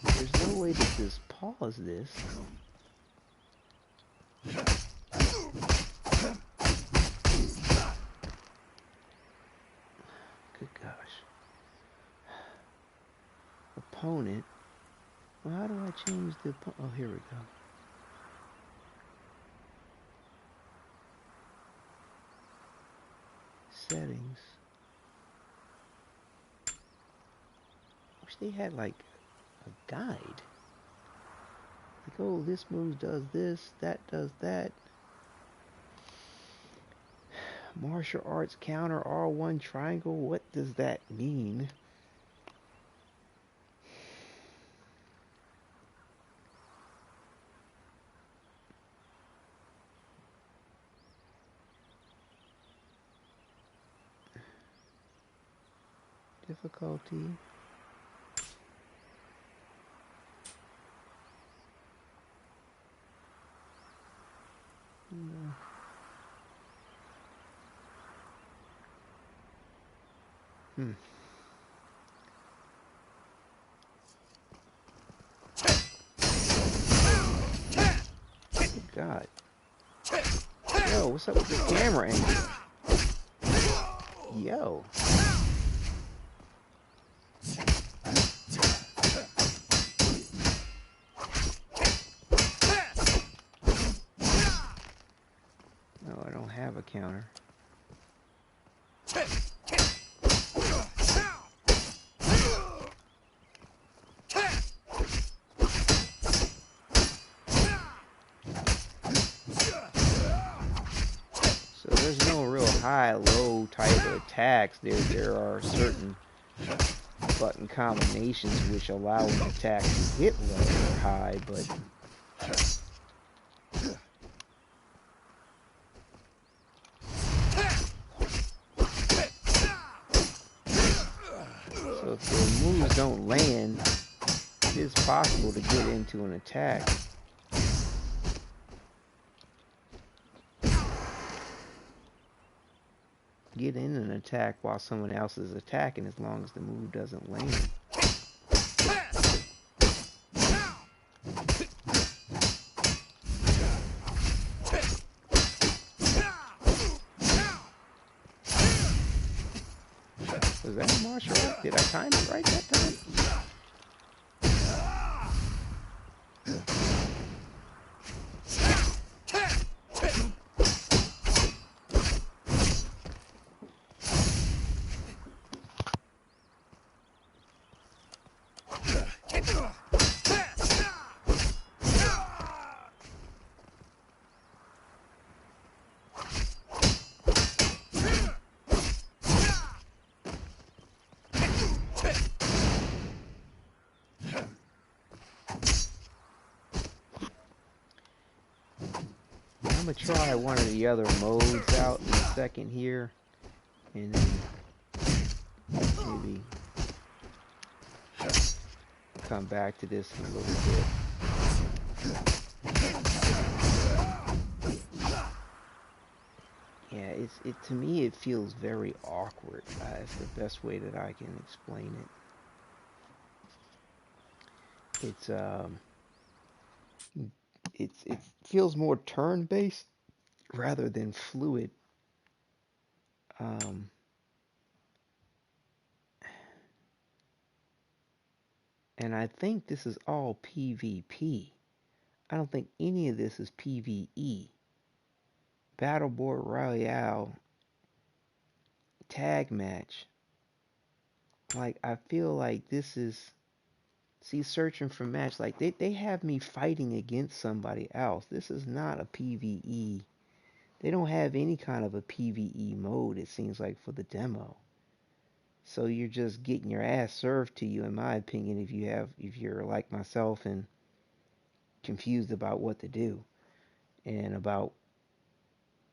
There's no way to just pause this. Good gosh. Opponent. Well, how do I change the opponent? Oh, here we go. Settings. Wish they had like a guide. Like, oh, this move does this, that does that. Martial arts counter R1 triangle. What does that mean? Difficulty. No. God. Yo, what's up with the camera angle? Yo. No, I don't have a counter. There's no real high-low type of attacks. There are certain button combinations which allow an attack to hit low or high, but so if the moves don't land, it is possible to get into an attack. Get in an attack while someone else is attacking as long as the move doesn't land. Was that a martial art? Did I time it right that time? I'm gonna try one of the other modes out in a second here, and then maybe come back to this in a little bit. Yeah, to me it feels very awkward. It's the best way that I can explain it. It feels more turn-based rather than fluid. And I think this is all PvP. I don't think any of this is PvE. Battleboard Royale tag match. Like, I feel like this is, see, searching for match, like they have me fighting against somebody else. This is not a PvE. They don't have any kind of a PvE mode, it seems like, for the demo. So you're just getting your ass served to you, in my opinion, if you're like myself and confused about what to do and about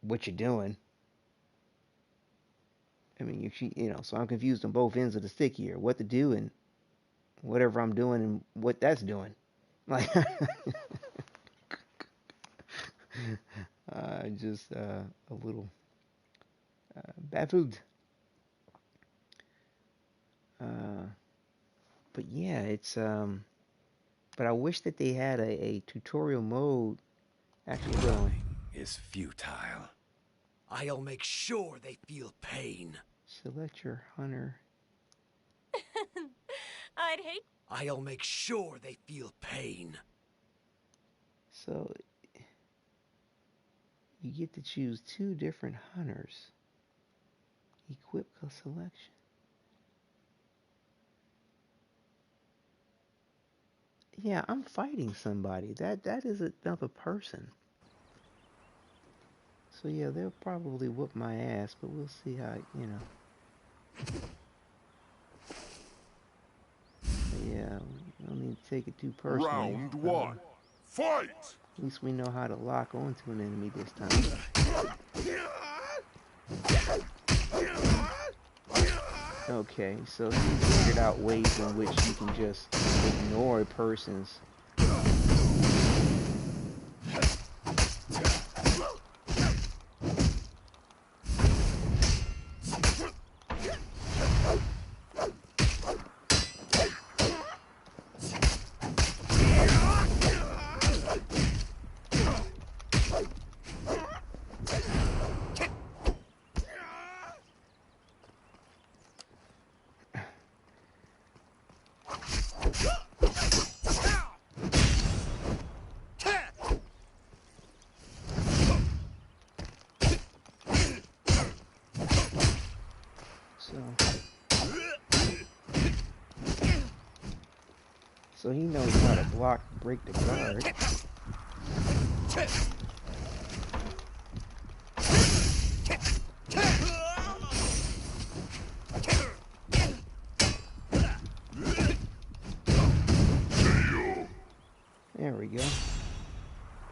what you're doing. I mean, so I'm confused on both ends of the stick here, what to do and whatever I'm doing and what that's doing. Like, just a little baffled. But yeah, but I wish that they had a tutorial mode actually going. Is futile. I'll make sure they feel pain. Select your hunter. I'd hate. I'll make sure they feel pain. So you get to choose 2 different hunters. Equip selection. Yeah, I'm fighting somebody. That is another person. So yeah, they'll probably whoop my ass, but we'll see how, Yeah, we don't need to take it too personally. Round 1. Fight! At least we know how to lock onto an enemy this time. Okay, so he figured out ways in which you can just ignore a person's So he knows how to block, break the guard.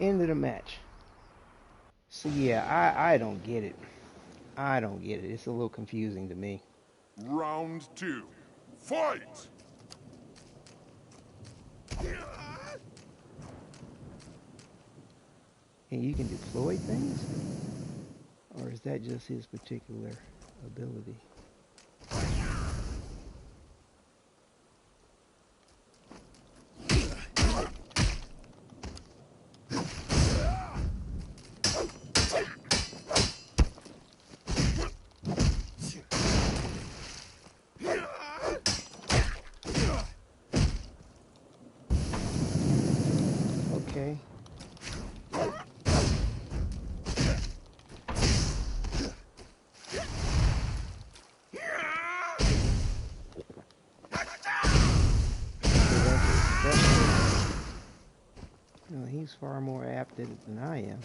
End of the match. So yeah, I don't get it. I don't get it. It's a little confusing to me. Round 2. Fight! And you can deploy things? Or is that just his particular ability? Okay. Well, he's far more apt at it than I am.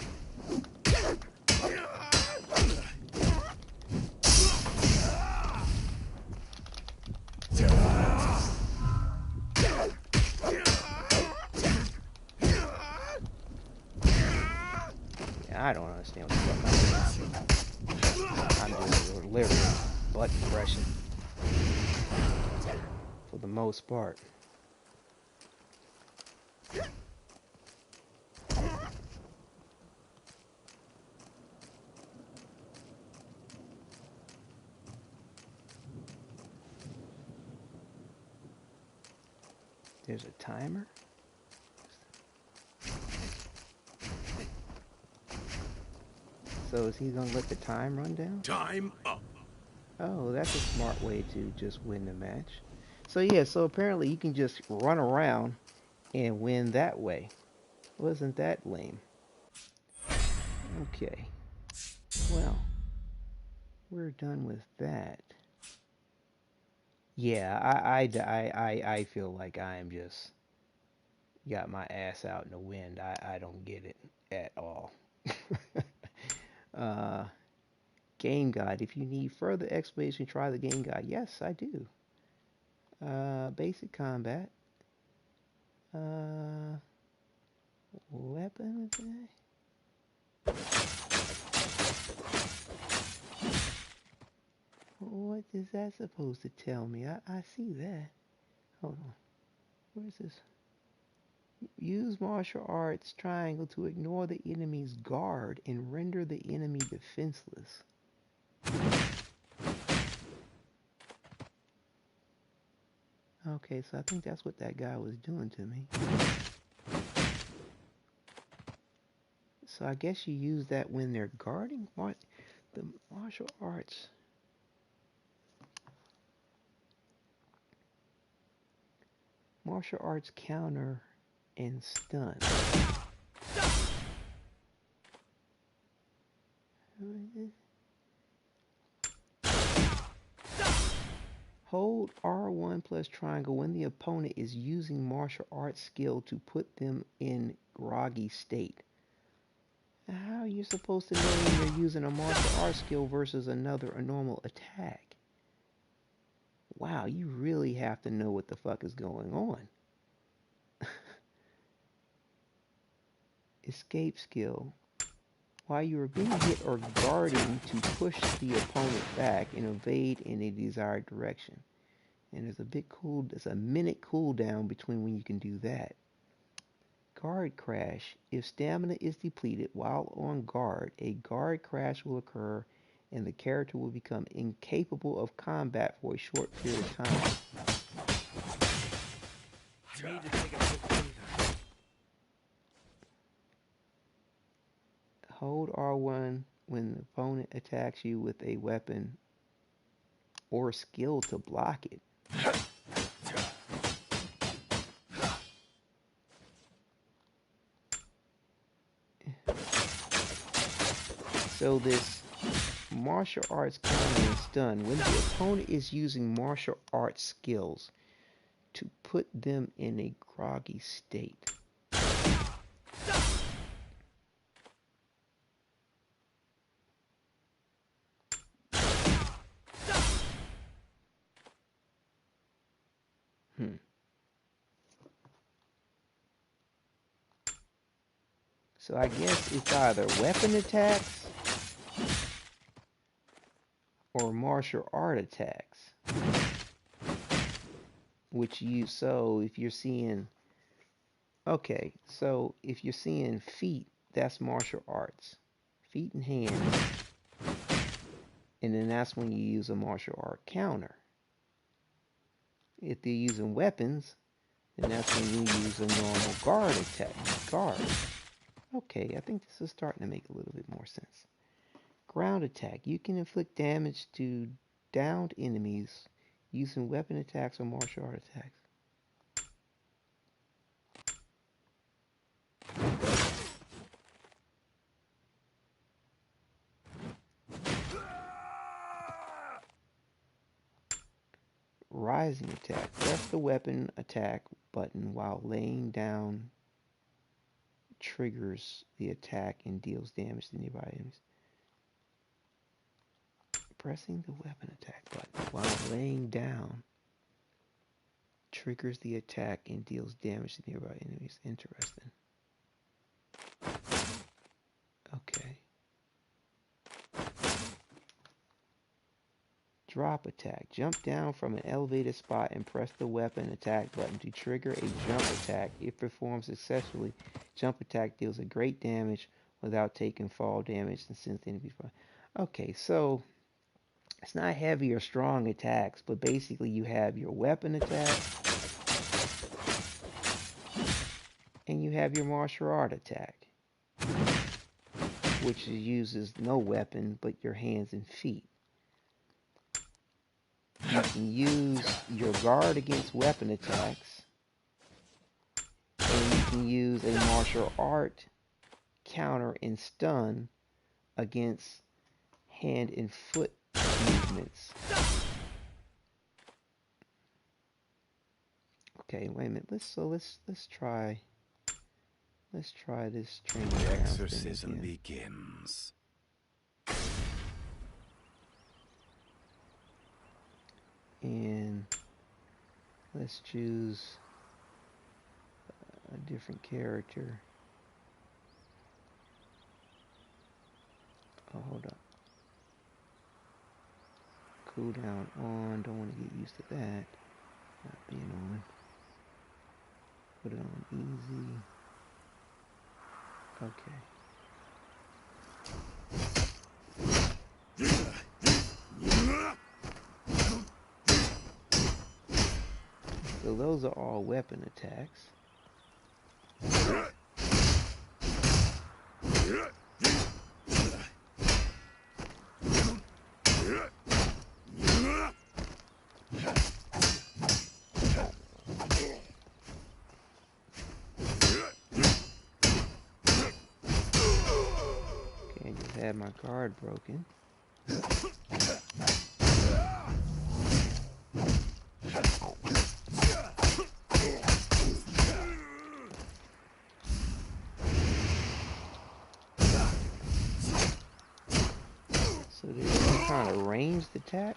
Yeah, I don't understand what the fuck I'm just literally button pressing for the most part. There's a timer? So is he gonna let the time run down? Time up. Oh, that's a smart way to just win the match. So yeah, so apparently you can just run around and win that way. Wasn't that lame? Okay. Well, we're done with that. Yeah, I feel like I am just got my ass out in the wind. I don't get it at all. uh, Game guide. If you need further explanation, try the game guide. Yes, I do. Basic combat. Uh, Weapon attack. What is that supposed to tell me? I see that. Hold on. Where's this? Use martial arts triangle to ignore the enemy's guard and render the enemy defenseless. Okay, so I think that's what that guy was doing to me. So I guess you use that when they're guarding? What? The martial arts. Martial arts counter and stun. Hold R1 plus triangle when the opponent is using martial arts skill to put them in groggy state. How are you supposed to know when you're using a martial arts skill versus a normal attack? Wow, you really have to know what the fuck is going on. Escape skill. While you are being hit or guarding to push the opponent back and evade in a desired direction. And there's a minute cooldown between when you can do that. Guard crash. If stamina is depleted while on guard, a guard crash will occur and the character will become incapable of combat for a short period of time. I need to take a quick breather. Hold R1 when the opponent attacks you with a weapon or skill to block it. So this martial arts counter and stun, when the opponent is using martial arts skills to put them in a groggy state. So I guess it's either weapon attacks or martial art attacks. So if you're seeing, okay, so if you're seeing feet, that's martial arts. Feet and hands. And then that's when you use a martial art counter. If they're using weapons, then that's when you use a normal guard attack. Guard. Okay, I think this is starting to make a little bit more sense. Ground attack. You can inflict damage to downed enemies using weapon attacks or martial art attacks. Rising attack. Press the weapon attack button while laying down triggers the attack and deals damage to nearby enemies. Pressing the weapon attack button while laying down triggers the attack and deals damage to nearby enemies. Interesting. Okay. Drop attack. Jump down from an elevated spot and press the weapon attack button to trigger a jump attack. If performed successfully, jump attack deals a great damage without taking fall damage and sends the enemy far. Okay, so it's not heavy or strong attacks, but basically you have your weapon attack and you have your martial art attack, which uses no weapon but your hands and feet. You can use your guard against weapon attacks, and you can use a martial art counter and stun against hand and foot movements. Okay, wait a minute. Let's try this training The ground exorcism thing again. begins. And let's choose a different character. Oh, hold up. Cooldown on. Don't want to get used to that. Not being on. Put it on easy. Okay. So those are all weapon attacks. Okay, I just had my guard broken. So there's some kind of ranged attack.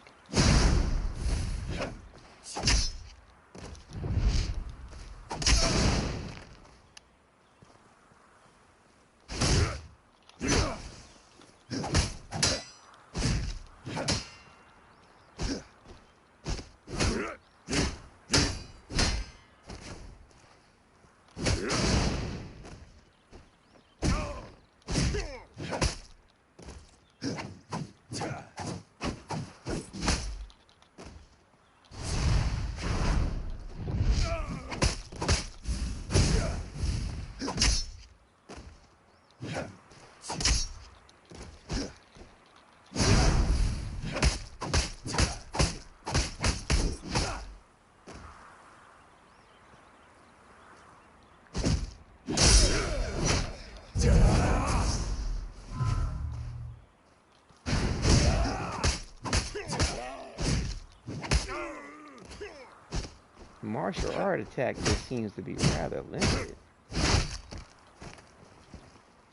Martial art attack just seems to be rather limited, at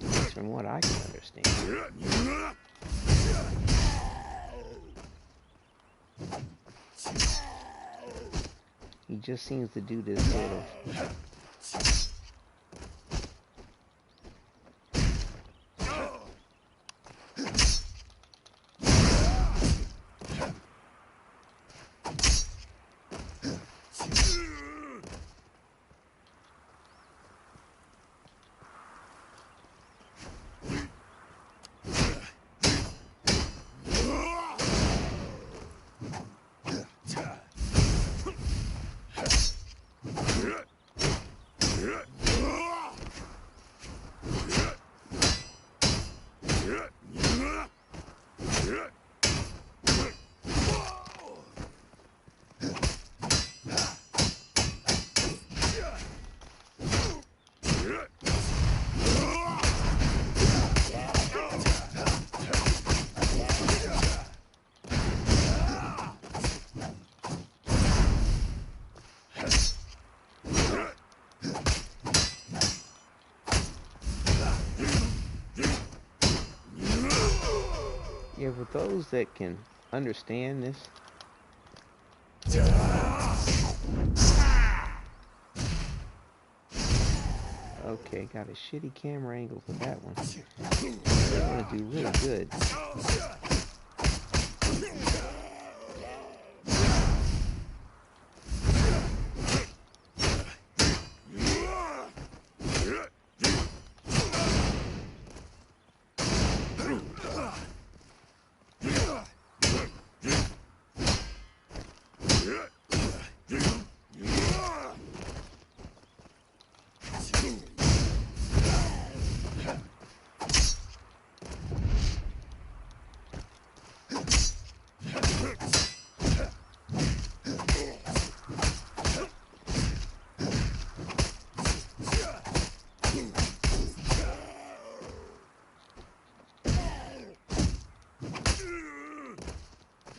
least from what I can understand. He just seems to do this sort of Yeah, for those that can understand this. Okay, got a shitty camera angle for that one. They want to do really good.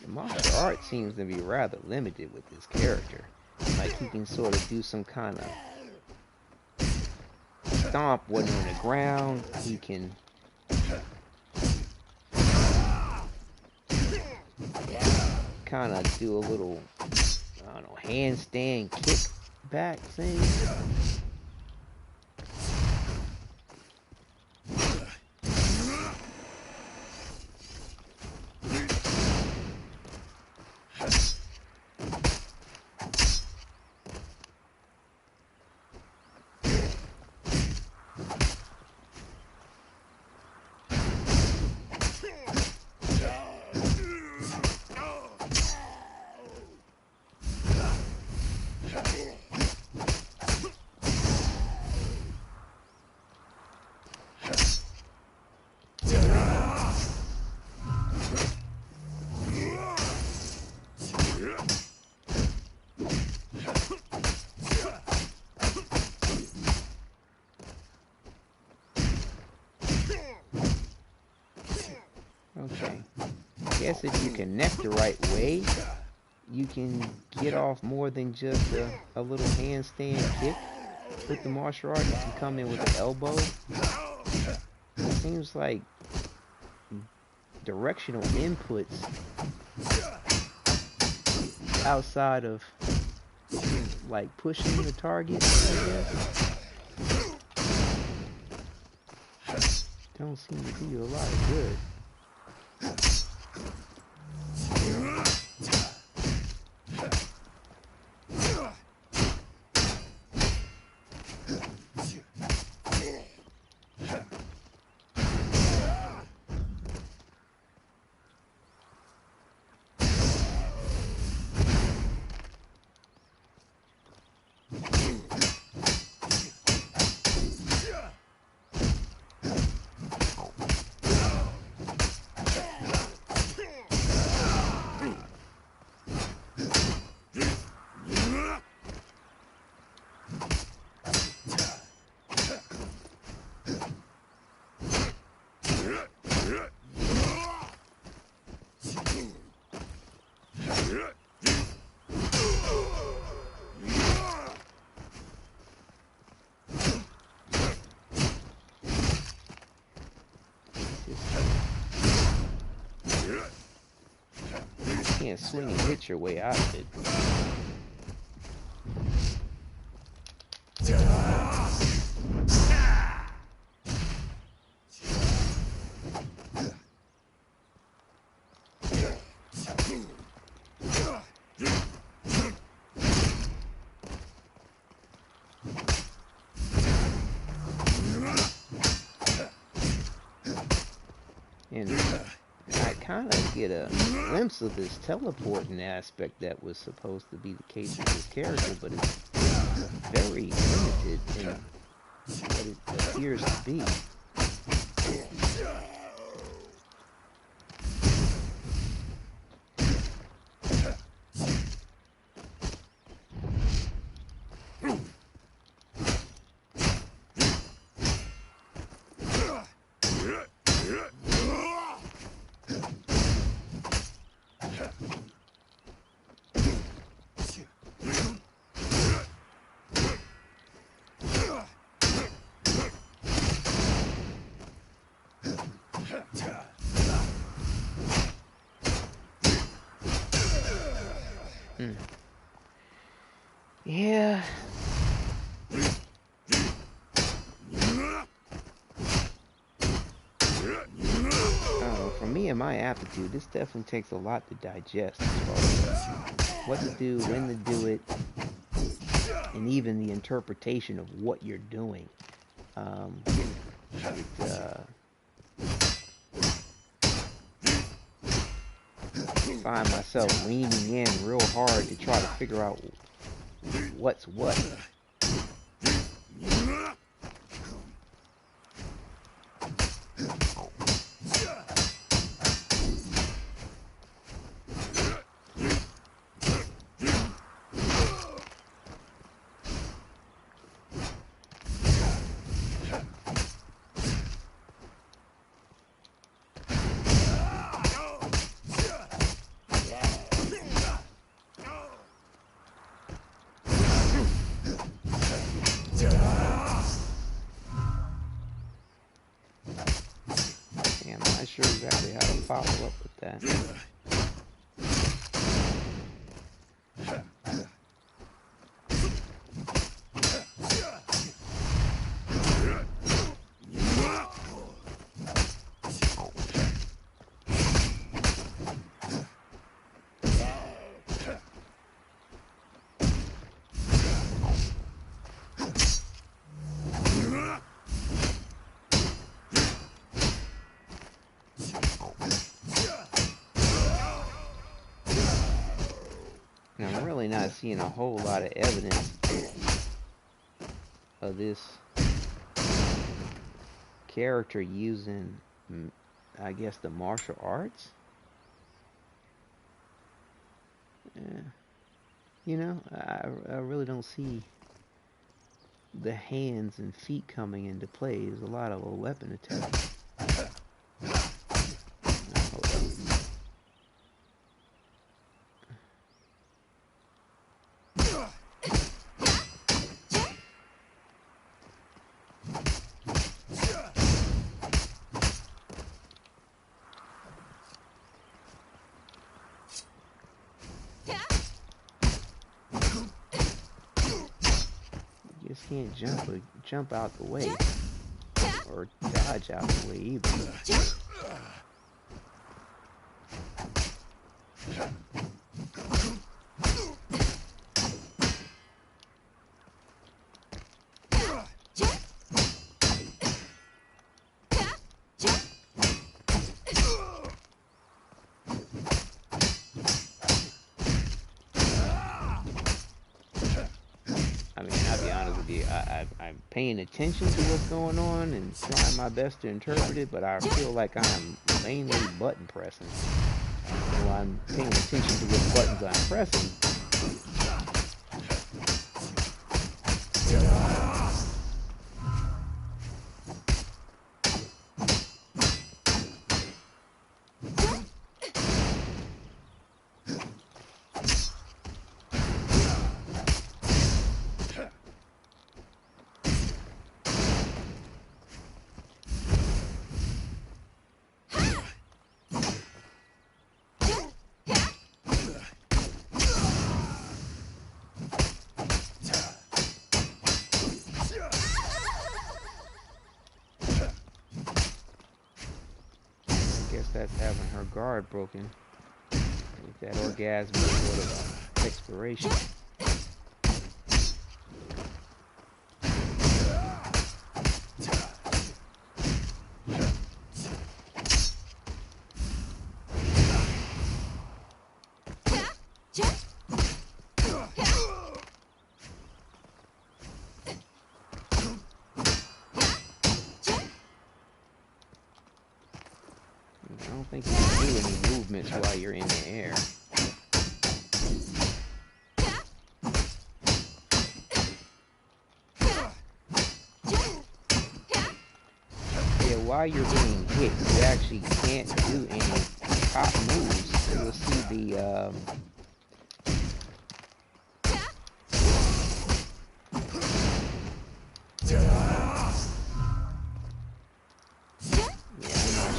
Martial art seems to be rather limited with this character. Like he can sort of do some kind of stomp when on the ground. He can kind of do a little, I don't know, handstand kick back thing. Okay. I guess if you connect the right way, you can get off more than just a little handstand kick with the martial art. You can come in with an elbow. It seems like directional inputs outside of like pushing the target, I guess, don't seem to do you a lot of good. You can't swing and hit your way out of it. And I kind of get a glimpse of this teleporting aspect that was supposed to be the case with this character, but it's very limited in what it appears to be. me and my aptitude, this definitely takes a lot to digest as far as what to do, when to do it, and even the interpretation of what you're doing. Find myself leaning in real hard to try to figure out what's what. Sure exactly how to follow up with that. I'm really not seeing a whole lot of evidence of this character using, I guess, the martial arts. You know, I really don't see the hands and feet coming into play. There's a lot of a weapon attack. Just can't jump out the way or dodge out the way either. I'm paying attention to what's going on and trying my best to interpret it, but I feel like I'm mainly button pressing. So I'm paying attention to what buttons I'm pressing. That's having her guard broken with that orgasmic sort of expiration. I don't think you can do any movements while you're in the air. Yeah, while you're being hit, you actually can't do any top moves. You'll see the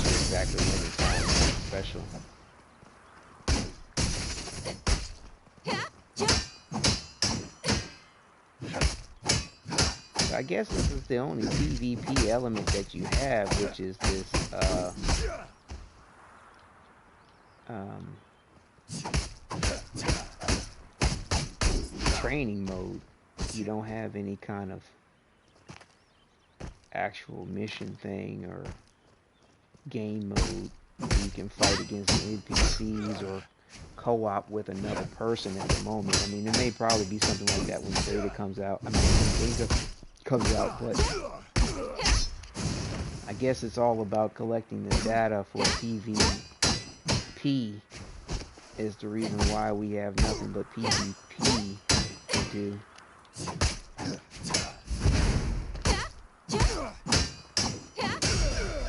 exactly what it's called. Special. So I guess this is the only PvP element that you have, which is this um, training mode. You don't have any kind of actual mission thing or game mode. You can fight against NPCs or co-op with another person at the moment. I mean, there may probably be something like that when the beta comes out. I mean, when beta comes out, but I guess it's all about collecting the data for PvP is the reason why we have nothing but PvP to do.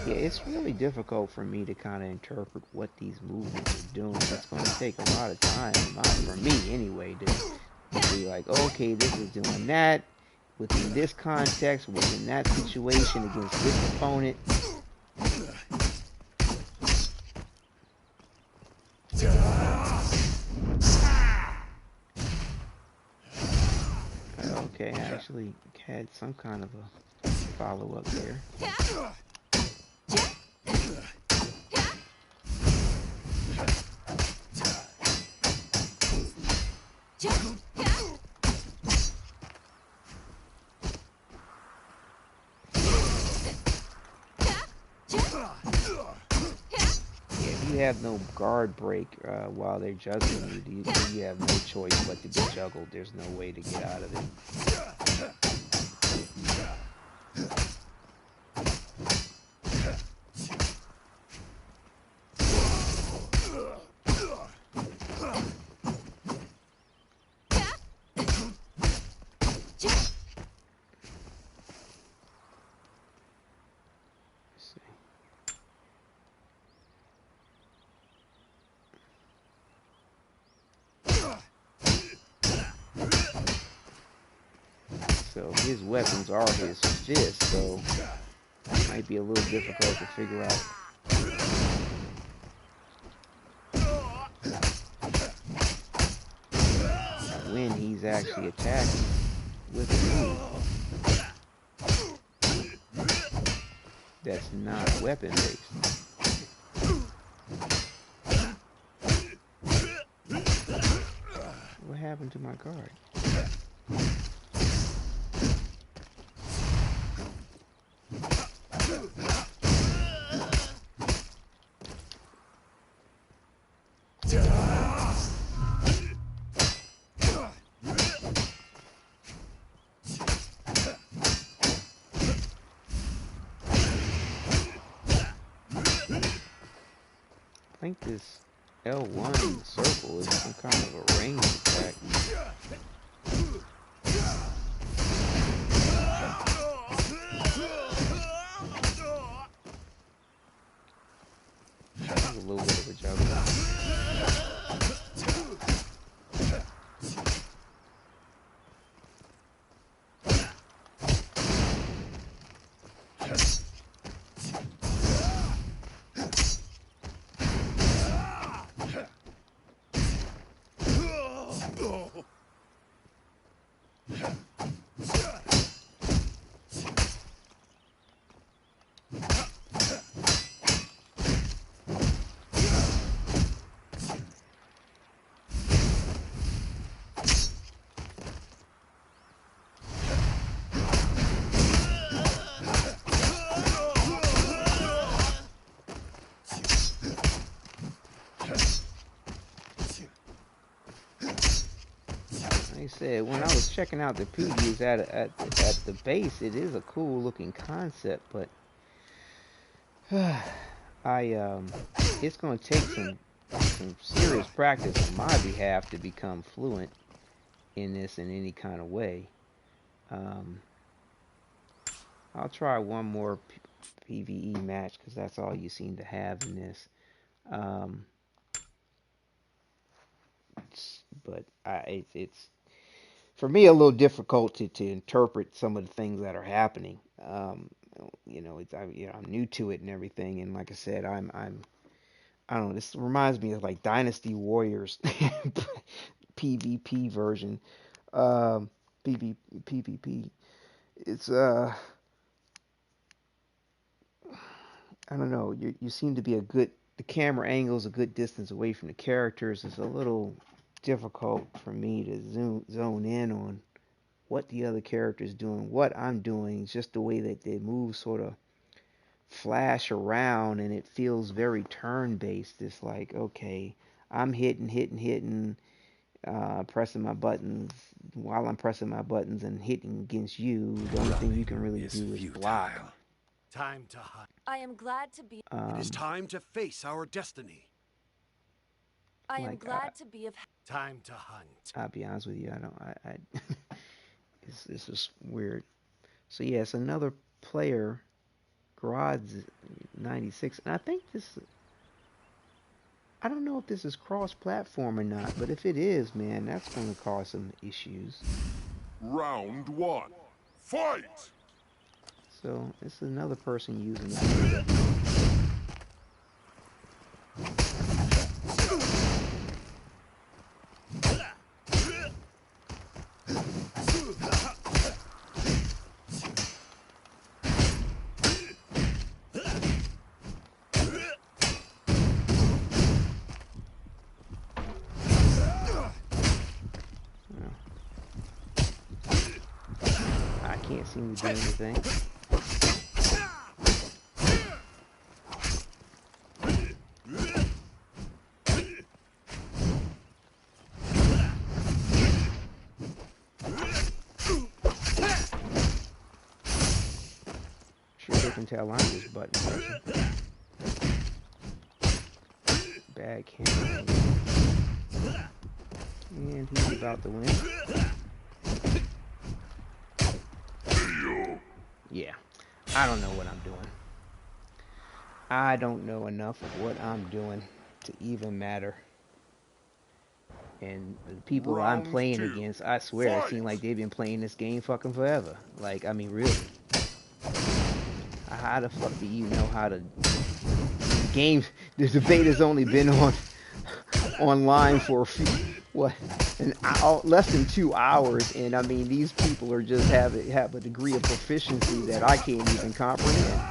Yeah, it's really difficult for me to kind of interpret what these movements are doing. It's going to take a lot of time, for me anyway, to be like, okay, this is doing that within this context, within that situation, against this opponent. Okay, I actually had some kind of a follow-up there. If you have no guard break while they're juggling you, you have no choice but to be juggled. There's no way to get out of it. So his weapons are his fists, so it might be a little difficult to figure out when he's actually attacking with a move that's not weapon based. What happened to my guard? I think this L1 circle is some kind of a range attack. There's a little bit of a juggle. Like I said, when I was checking out the previews at the base, it is a cool looking concept, but it's going to take some serious practice on my behalf to become fluent in this in any kind of way. I'll try one more PvE match because that's all you seem to have in this. But it's for me a little difficult to interpret some of the things that are happening. I'm new to it and everything, and like I said, I don't know. This reminds me of like Dynasty Warriors PvP version. PvP. It's I don't know. You seem to be a good the camera angle is a good distance away from the characters, it's a little difficult for me to zone in on what the other character's doing, what I'm doing. It's just the way that they move sort of flash around, and it feels very turn-based. It's like, okay, I'm hitting, pressing my buttons. While I'm pressing my buttons and hitting against you, the only thing you can really do is block. Time to hunt. I am glad to be. It is time to face our destiny. I am glad to be of. Time to hunt. I'll be honest with you, this is weird. So yeah, it's another player, Garage 96, and I think I don't know if this is cross-platform or not, but if it is, man, that's going to cause some issues. Round one. Fight! So this is another person using it. I can't seem to do anything. Sure they can tell I'm just button pressing. Bad camera. And he's about to win. Yeah, I don't know what I'm doing. I don't know enough of what I'm doing to even matter. And the people I'm playing against, I swear, it seems like they've been playing this game fucking forever. Like, I mean, really. How the fuck do you know how to... Game... The debate has only been online for a few... What? Less than 2 hours, and I mean, these people are just have a degree of proficiency that I can't even comprehend.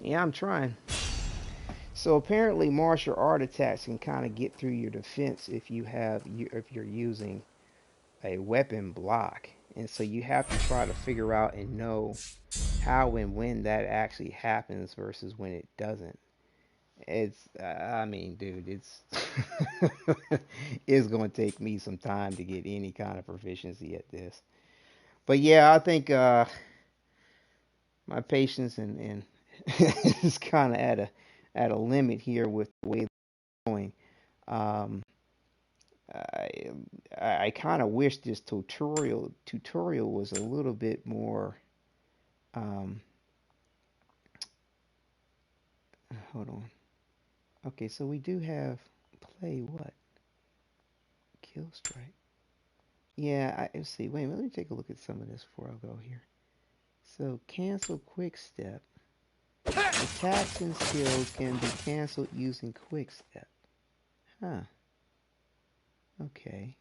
Yeah, I'm trying. So apparently martial art attacks can kind of get through your defense if you're using a weapon block. And so you have to try to figure out and know how and when that actually happens versus when it doesn't. I mean, dude, it's it's going to take me some time to get any kind of proficiency at this. But yeah, I think my patience and is kind of at a limit here with the way it's going. Um, I I kind of wish this tutorial was a little bit more. Um, Hold on. Okay, so we do have play what? Kill strike. Yeah, let's see. Wait a minute. Let me take a look at some of this before I go here. So cancel quick step. Attacks and skills can be canceled using quick step. Huh. Okay.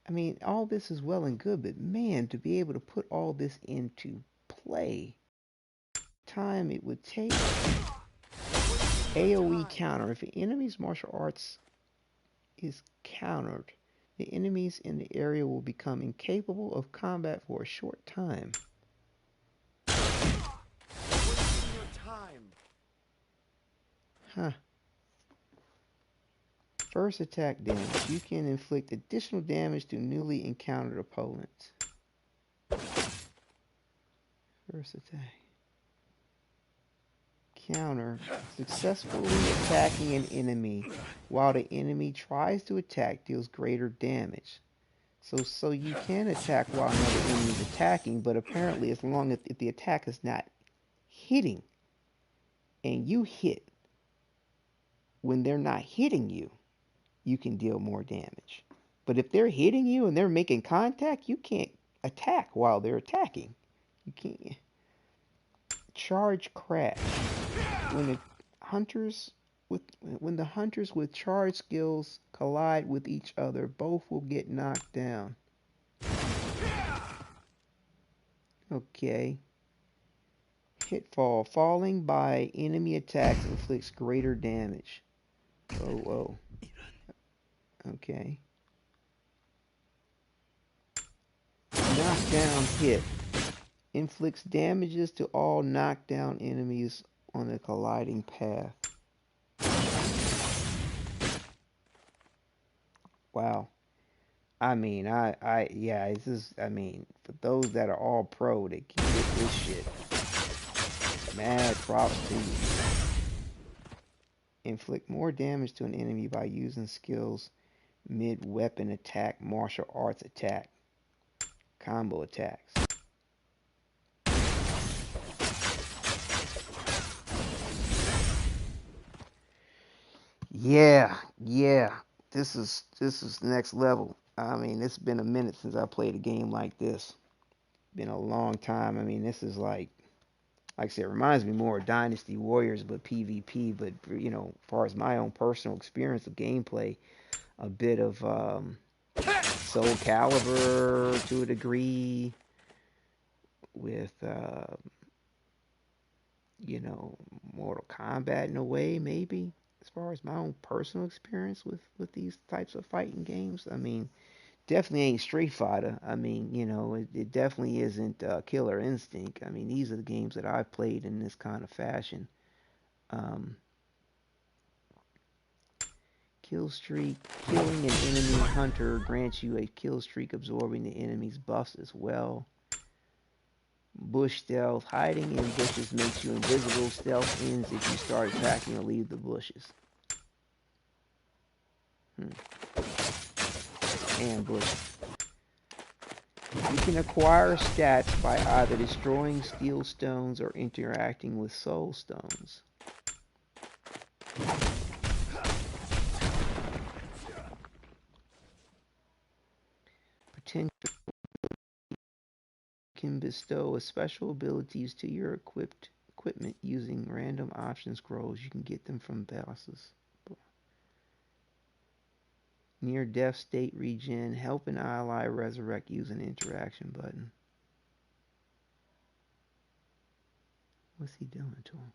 I mean, all this is well and good, but man, to be able to put all this into play, time it would take. AoE counter. If an enemy's martial arts is countered, The enemies in the area will become incapable of combat for a short time. Wasting your time. Huh. First attack damage. You can inflict additional damage to newly encountered opponents. First attack. Counter. Successfully attacking an enemy while the enemy tries to attack deals greater damage. So you can attack while another enemy is attacking, but apparently as long as if the attack is not hitting and you hit when they're not hitting you, you can deal more damage. But if they're hitting you and they're making contact, you can't attack while they're attacking. You can't. Charge crash. When the hunters with charge skills collide with each other, both will get knocked down. Okay. Hitfall. Falling by enemy attacks inflicts greater damage. Oh. Okay. Knockdown hit. Inflicts damages to all knockdown enemies on the colliding path. Wow. I mean, yeah, for those that are all pro, they can get this shit. Mad props to you. Inflict more damage to an enemy by using skills mid-weapon attack, martial arts attack, combo attacks. Yeah. This is next level. I mean, it's been a minute since I played a game like this. Been a long time. I mean, this is like I said, it reminds me more of Dynasty Warriors, but PvP. But as far as my own personal experience of gameplay, a bit of Soul Calibur to a degree, with Mortal Kombat in a way, maybe. As far as my own personal experience with these types of fighting games, I mean, definitely ain't Street Fighter. I mean, it definitely isn't Killer Instinct. I mean, these are the games that I've played in this kind of fashion. Kill streak. Killing an enemy hunter grants you a kill streak, absorbing the enemy's buffs as well. Bush stealth. Hiding in bushes makes you invisible. Stealth ends if you start attacking or leave the bushes. Ambush. You can acquire stats by either destroying steel stones or interacting with soul stones. Potential can bestow special abilities to your equipment using random option scrolls. You can get them from bosses. Near death state regen. Help an ally resurrect using interaction button. What's he doing to him?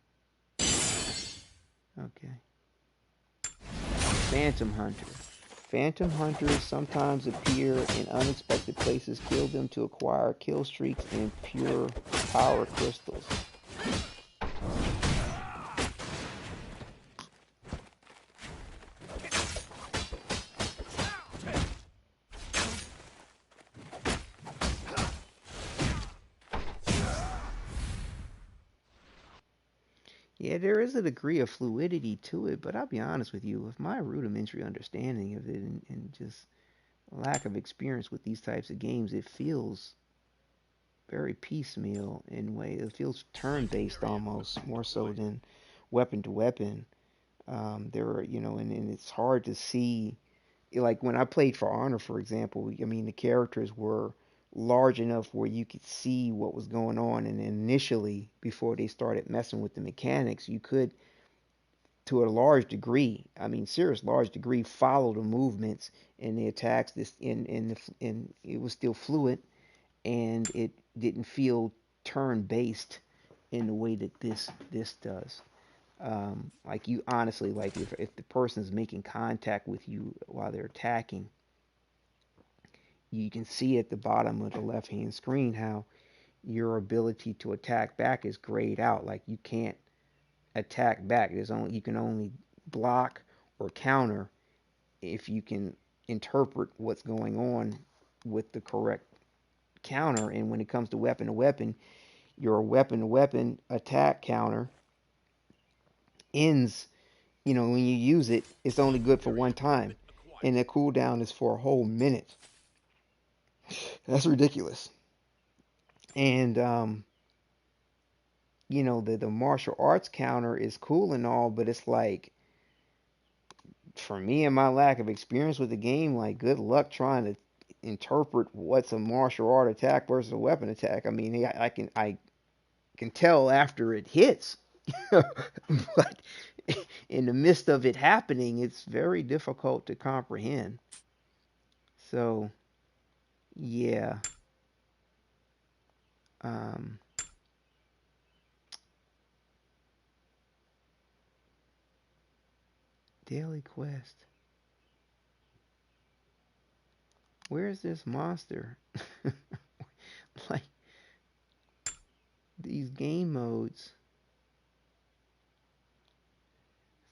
Okay. Phantom Hunter. Phantom Hunters sometimes appear in unexpected places. Kill them to acquire kill streaks and pure power crystals. Yeah, there is a degree of fluidity to it, but I'll be honest with you, with my rudimentary understanding of it and just lack of experience with these types of games, it feels very piecemeal in a way. It feels turn-based almost, more so than weapon to weapon. There are, and it's hard to see. Like when I played For Honor, for example, I mean, the characters were large enough where you could see what was going on, and initially, before they started messing with the mechanics, you could, to a large degree, I mean, serious large degree, follow the movements and the attacks. And it was still fluid, and it didn't feel turn-based in the way that this does. Like you honestly, like if the person's making contact with you while they're attacking, you can see at the bottom of the left-hand screen how your ability to attack back is grayed out. Like you can't attack back. You can only block or counter if you can interpret what's going on with the correct counter. And when it comes to weapon, your weapon to weapon attack counter ends, when you use it, it's only good for one time. And the cooldown is for a whole minute. That's ridiculous. And the martial arts counter is cool and all, but it's like, for me and my lack of experience with the game, like, good luck trying to interpret what's a martial art attack versus a weapon attack. I mean, I can tell after it hits, but in the midst of it happening, it's very difficult to comprehend. So, yeah. Um, Daily quest. Where's this monster? Like, these game modes.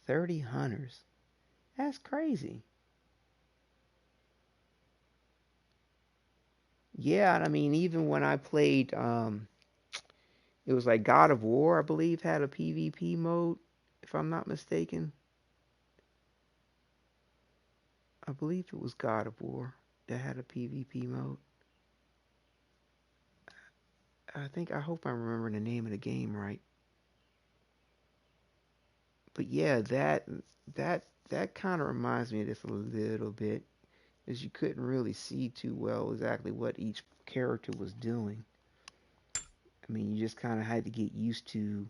30 hunters. That's crazy. Yeah, I mean, even when I played, it was like God of War, I believe, had a PvP mode, if I'm not mistaken. I believe it was God of War that had a PvP mode. I hope I'm remembering the name of the game right. But yeah, that kind of reminds me of this a little bit, as you couldn't really see too well exactly what each character was doing. I mean, you just kind of had to get used to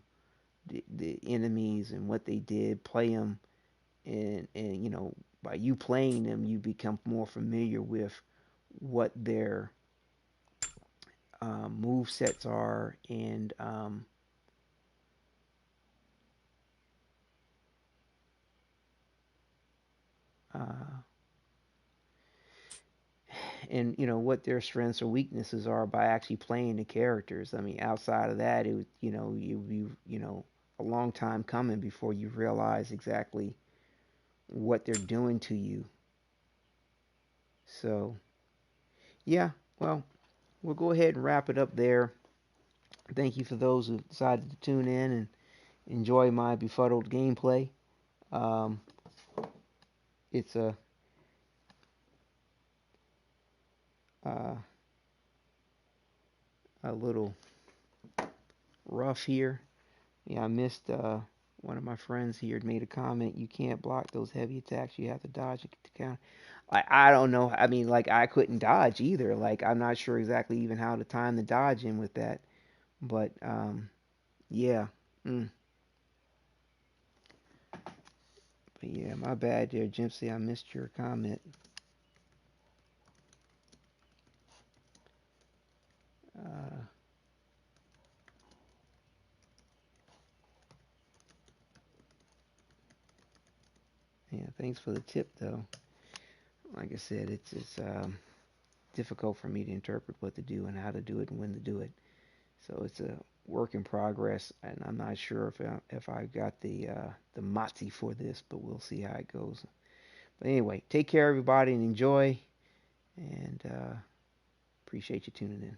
the enemies and what they did, play them, and by you playing them, you become more familiar with what their move sets are, uh, and what their strengths or weaknesses are by actually playing the characters. I mean, outside of that, it would you a long time coming before you realize exactly what they're doing to you. So yeah, well, we'll go ahead and wrap it up there. Thank you for those who decided to tune in and enjoy my befuddled gameplay. Um, it's uh, a little rough here. Yeah, I missed one of my friends here had made a comment. You can't block those heavy attacks. You have to dodge it to counter. I don't know. I mean, like, I couldn't dodge either. Like, I'm not sure exactly even how to time the dodge in with that. But yeah. Mm. But yeah, my bad there, Jimpsy. I missed your comment. Uh, yeah, thanks for the tip, though. Like I said, it's difficult for me to interpret what to do and how to do it and when to do it. So it's a work in progress, and I'm not sure if I got the mozzie for this, but we'll see how it goes. But anyway, take care, everybody, and enjoy. And appreciate you tuning in.